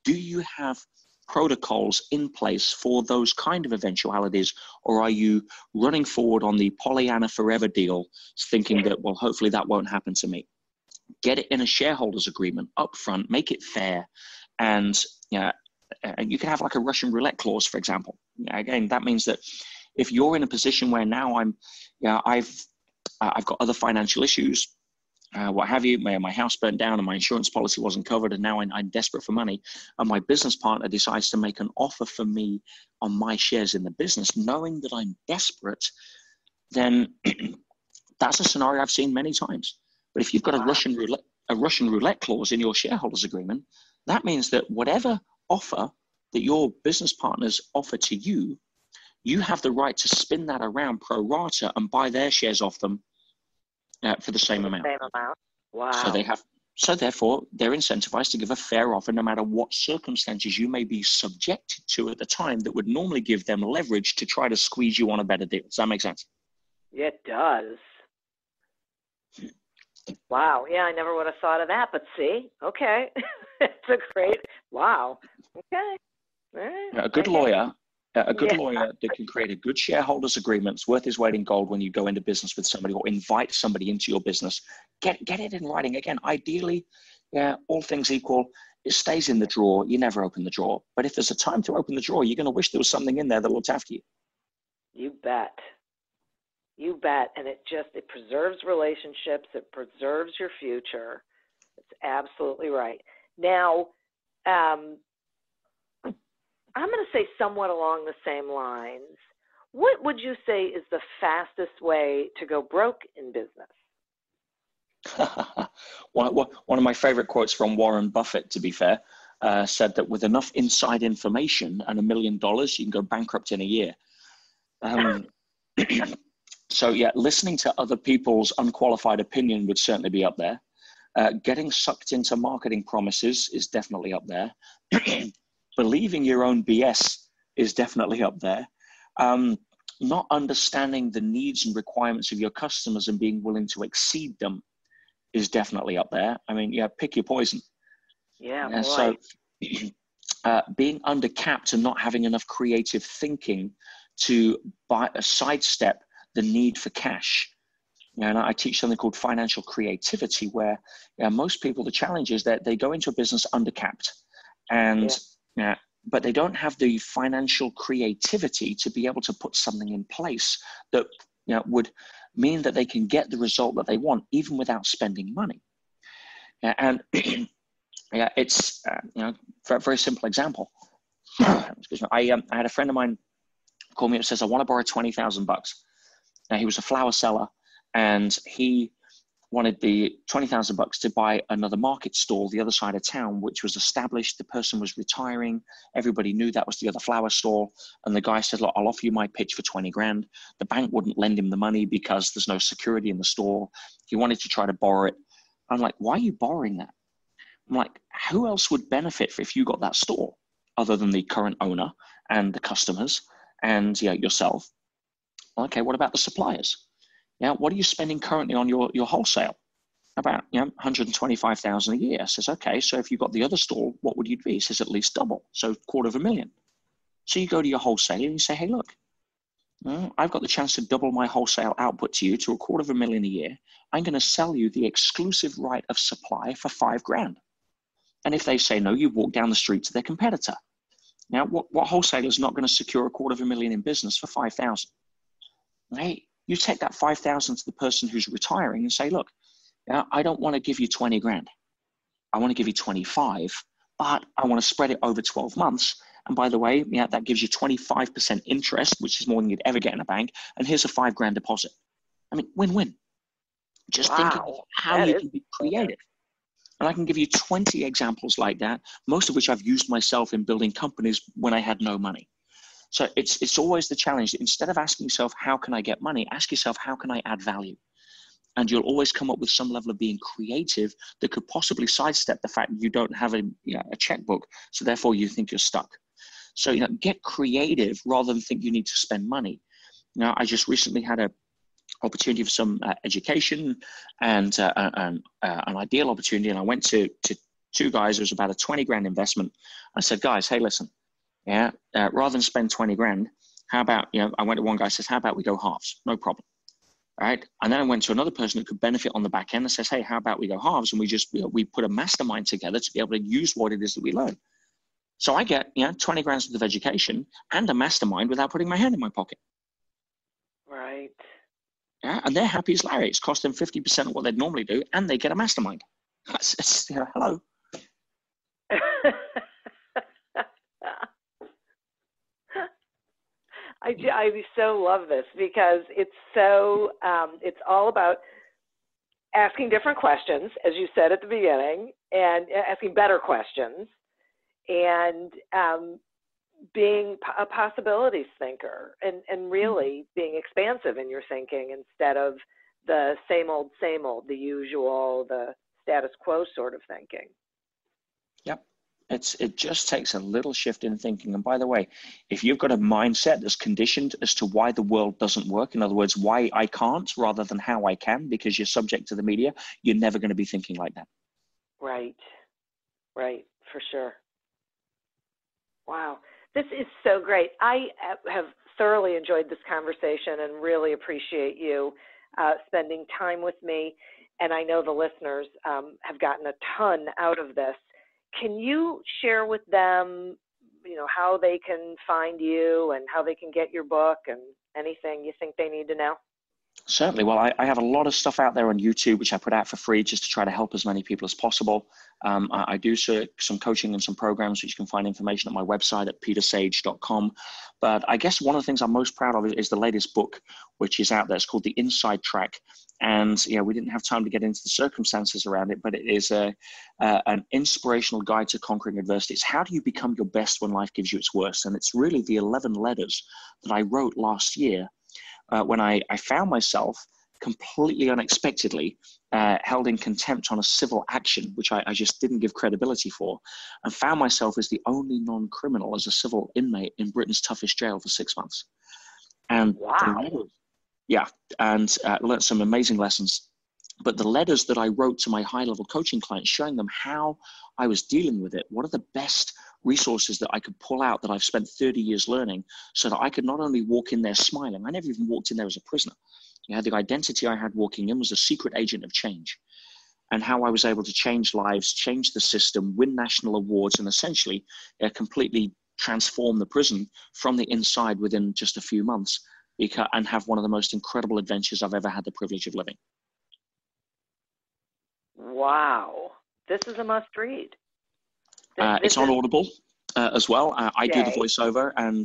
Do you have protocols in place for those kind of eventualities, or are you running forward on the Pollyanna forever deal, thinking that, well, hopefully that won't happen to me? Get it in a shareholders agreement up front, make it fair, and you can have like a Russian roulette clause, for example. Again, that means that if you're in a position where now I've got other financial issues, what have you, my house burnt down and my insurance policy wasn't covered, and now I'm desperate for money, and my business partner decides to make an offer for me on my shares in the business, knowing that I'm desperate, then that's a scenario I've seen many times. But if you've got a Russian roulette clause in your shareholders agreement, that means that whatever offer that your business partners offer to you, you have the right to spin that around pro rata and buy their shares off them for the same amount. Wow. So therefore, they're incentivized to give a fair offer no matter what circumstances you may be subjected to at the time that would normally give them leverage to try to squeeze you on a better deal. Does that make sense? It does. Wow. Yeah, I never would have thought of that, but see, okay. It's a great, wow. Okay. All right. A good lawyer that can create a good shareholders agreement is worth his weight in gold when you go into business with somebody or invite somebody into your business. Get it in writing. Again, ideally, all things equal, it stays in the drawer. You never open the drawer. But if there's a time to open the drawer, you're going to wish there was something in there that looked after you. You bet. You bet. And it preserves relationships. It preserves your future. It's absolutely right. Now, I'm going to say somewhat along the same lines. What would you say is the fastest way to go broke in business? One of my favorite quotes from Warren Buffett, to be fair, said that with enough inside information and $1 million, you can go bankrupt in a year. So yeah, listening to other people's unqualified opinion would certainly be up there. Getting sucked into marketing promises is definitely up there. Believing your own BS is definitely up there. Not understanding the needs and requirements of your customers and being willing to exceed them is definitely up there. I mean, pick your poison. Yeah. So being undercapped and not having enough creative thinking to sidestep the need for cash. And I teach something called financial creativity, where most people, the challenge is that they go into a business undercapped, but they don't have the financial creativity to be able to put something in place that would mean that they can get the result that they want, even without spending money. And it's a very simple example. Excuse me. I had a friend of mine call me up and says, I want to borrow $20,000. Now, he was a flower seller, and he wanted the $20,000 to buy another market stall the other side of town, which was established. The person was retiring. Everybody knew that was the other flower stall. And the guy said, look, I'll offer you my pitch for 20 grand. The bank wouldn't lend him the money because there's no security in the store. He wanted to try to borrow it. I'm like, why are you borrowing that? I'm like, who else would benefit if you got that store other than the current owner and the customers and yourself? Okay, what about the suppliers? What are you spending currently on your wholesale? About $125,000 a year. I says, okay, so if you got the other store, what would you be? He says, at least double, so $250,000. So you go to your wholesaler and you say, hey, look, I've got the chance to double my wholesale output to you to $250,000 a year. I'm going to sell you the exclusive right of supply for $5,000. And if they say no, you walk down the street to their competitor. Now, what wholesaler is not going to secure $250,000 in business for $5,000? Hey, you take that $5,000 to the person who's retiring and say, look, I don't want to give you 20 grand. I want to give you 25, but I want to spread it over 12 months. And by the way, that gives you 25% interest, which is more than you'd ever get in a bank. And here's a $5,000 deposit. I mean, win-win. Just thinking of how you can be creative. And I can give you 20 examples like that, most of which I've used myself in building companies when I had no money. So it's always the challenge. Instead of asking yourself, how can I get money? Ask yourself, how can I add value? And you'll always come up with some level of being creative that could possibly sidestep the fact that you don't have a checkbook. So therefore you think you're stuck. So, get creative rather than think you need to spend money. Now, I just recently had an opportunity for some education and an ideal opportunity. And I went to two guys. It was about a 20 grand investment. I said, guys, hey, listen, rather than spend 20 grand, how about, I went to one guy, says, how about we go halves? No problem. All right. And then I went to another person who could benefit on the back end and says, hey, how about we go halves? And we just, we put a mastermind together to be able to use what it is that we learn. So I get, 20 grand worth of education and a mastermind without putting my hand in my pocket. Right. Yeah, and they're happy as Larry. It's cost them 50% of what they'd normally do, and they get a mastermind. That's hello. I so love this because it's so, it's all about asking different questions, as you said at the beginning, and asking better questions, and being a possibilities thinker, and really being expansive in your thinking instead of the same old, the usual, the status quo sort of thinking. Yep. It just takes a little shift in thinking. And by the way, if you've got a mindset that's conditioned as to why the world doesn't work, in other words, why I can't rather than how I can, because you're subject to the media, you're never going to be thinking like that. Right, for sure. Wow, this is so great. I have thoroughly enjoyed this conversation and really appreciate you spending time with me. And I know the listeners have gotten a ton out of this. Can you share with them, how they can find you and how they can get your book and anything you think they need to know? Certainly. Well, I have a lot of stuff out there on YouTube, which I put out for free just to try to help as many people as possible. I do some coaching and some programs, which you can find information at my website at petersage.com. But I guess one of the things I'm most proud of is the latest book, which is out there. It's called The Inside Track. And we didn't have time to get into the circumstances around it, but it is an inspirational guide to conquering adversity. It's how do you become your best when life gives you its worst? And it's really the 11 letters that I wrote last year when I found myself completely unexpectedly held in contempt on a civil action, which I just didn't give credibility for, and found myself as the only non-criminal as a civil inmate in Britain's toughest jail for 6 months. And wow. Learned some amazing lessons. But the letters that I wrote to my high-level coaching clients, showing them how I was dealing with it, what are the best resources that I could pull out that I've spent 30 years learning, so that I could not only walk in there smiling. I never even walked in there as a prisoner. The identity I had walking in was a secret agent of change, and how I was able to change lives, change the system, win national awards, and essentially completely transform the prison from the inside within just a few months, and have one of the most incredible adventures I've ever had the privilege of living. Wow. This is a must read. It's on Audible as well. I do the voiceover, and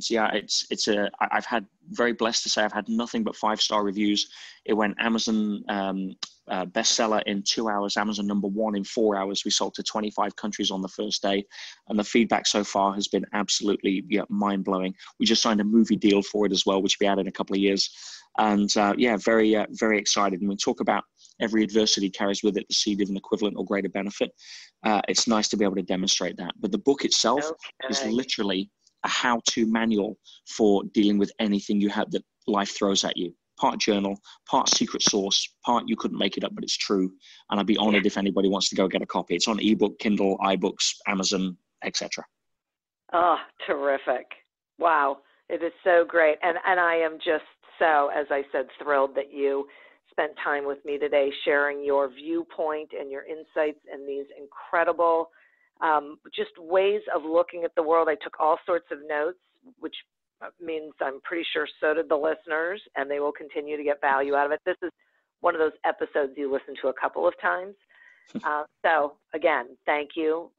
I've had, very blessed to say, I've had nothing but 5-star reviews. It went Amazon bestseller in 2 hours, Amazon #1 in 4 hours. We sold to 25 countries on the first day, and the feedback so far has been absolutely mind blowing. We just signed a movie deal for it as well, which will be out in a couple of years. And very excited. And we talk about every adversity carries with it the seed of an equivalent or greater benefit. It's nice to be able to demonstrate that. But the book itself is literally a how-to manual for dealing with anything you have that life throws at you. Part journal, part secret source, part you couldn't make it up, but it's true. And I'd be honored if anybody wants to go get a copy. It's on ebook, Kindle, iBooks, Amazon, etc. Oh, terrific. Wow. It is so great. And I am just so, as I said, thrilled that you spent time with me today sharing your viewpoint and your insights and these incredible just ways of looking at the world. I took all sorts of notes, which means I'm pretty sure so did the listeners, and they will continue to get value out of it. This is one of those episodes you listen to a couple of times. So again, thank you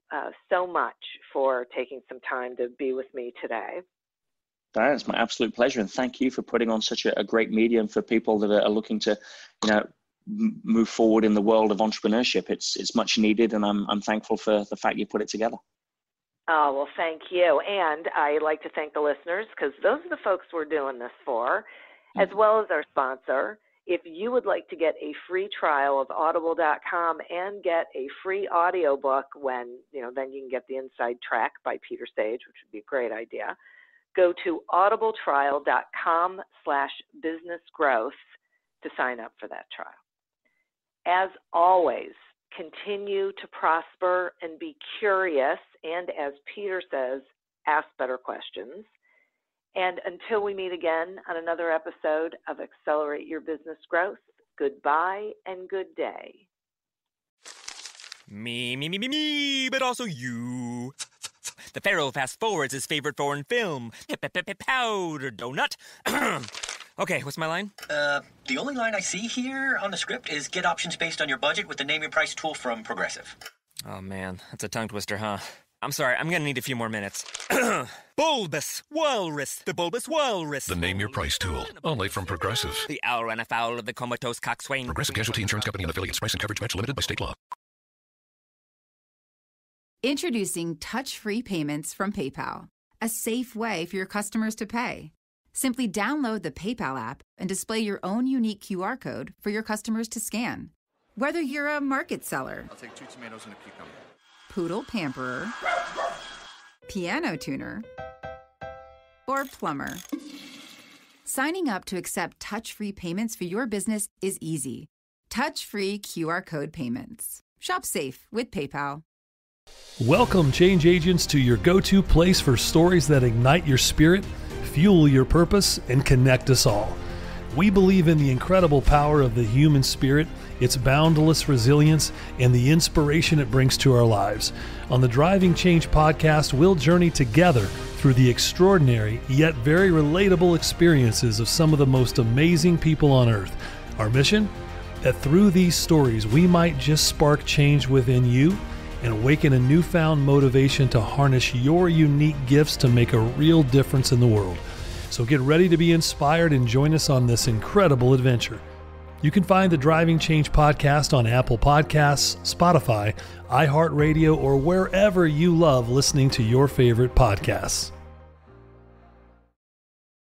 so much for taking some time to be with me today. Diane, it's my absolute pleasure, and thank you for putting on such a great medium for people that are looking to, move forward in the world of entrepreneurship. It's much needed, and I'm thankful for the fact you put it together. Oh, well, thank you. And I'd like to thank the listeners, because those are the folks we're doing this for, as well as our sponsor. If you would like to get a free trial of audible.com and get a free audiobook then you can get The Inside Track by Peter Sage, which would be a great idea. Go to audibletrial.com/businessgrowth to sign up for that trial. As always, continue to prosper and be curious, and as Peter says, ask better questions. And until we meet again on another episode of Accelerate Your Business Growth, goodbye and good day. Me, but also you. The Pharaoh fast forwards his favorite foreign film, Powder Donut. Okay, what's my line? The only line I see here on the script is get options based on your budget with the Name Your Price tool from Progressive. Oh man, that's a tongue twister, huh? I'm sorry, I'm gonna need a few more minutes. Bulbous Walrus, the Bulbous Walrus. The Name Your Price tool, only from Progressive. The owl ran afoul of the comatose coxswain. Progressive Casualty Insurance Company and affiliates. Price and coverage match limited by state law. Introducing touch-free payments from PayPal, a safe way for your customers to pay. Simply download the PayPal app and display your own unique QR code for your customers to scan. Whether you're a market seller, I'll take 2 tomatoes and a cucumber. poodle pamperer, piano tuner, or plumber. Signing up to accept touch-free payments for your business is easy. Touch-free QR code payments. Shop safe with PayPal. Welcome, change agents, to your go-to place for stories that ignite your spirit, fuel your purpose, and connect us all. We believe in the incredible power of the human spirit, its boundless resilience, and the inspiration it brings to our lives. On the Driving Change podcast, we'll journey together through the extraordinary yet very relatable experiences of some of the most amazing people on earth. Our mission? That through these stories, we might just spark change within you and awaken a newfound motivation to harness your unique gifts to make a real difference in the world. So get ready to be inspired and join us on this incredible adventure. You can find the Driving Change podcast on Apple Podcasts, Spotify, iHeartRadio, or wherever you love listening to your favorite podcasts.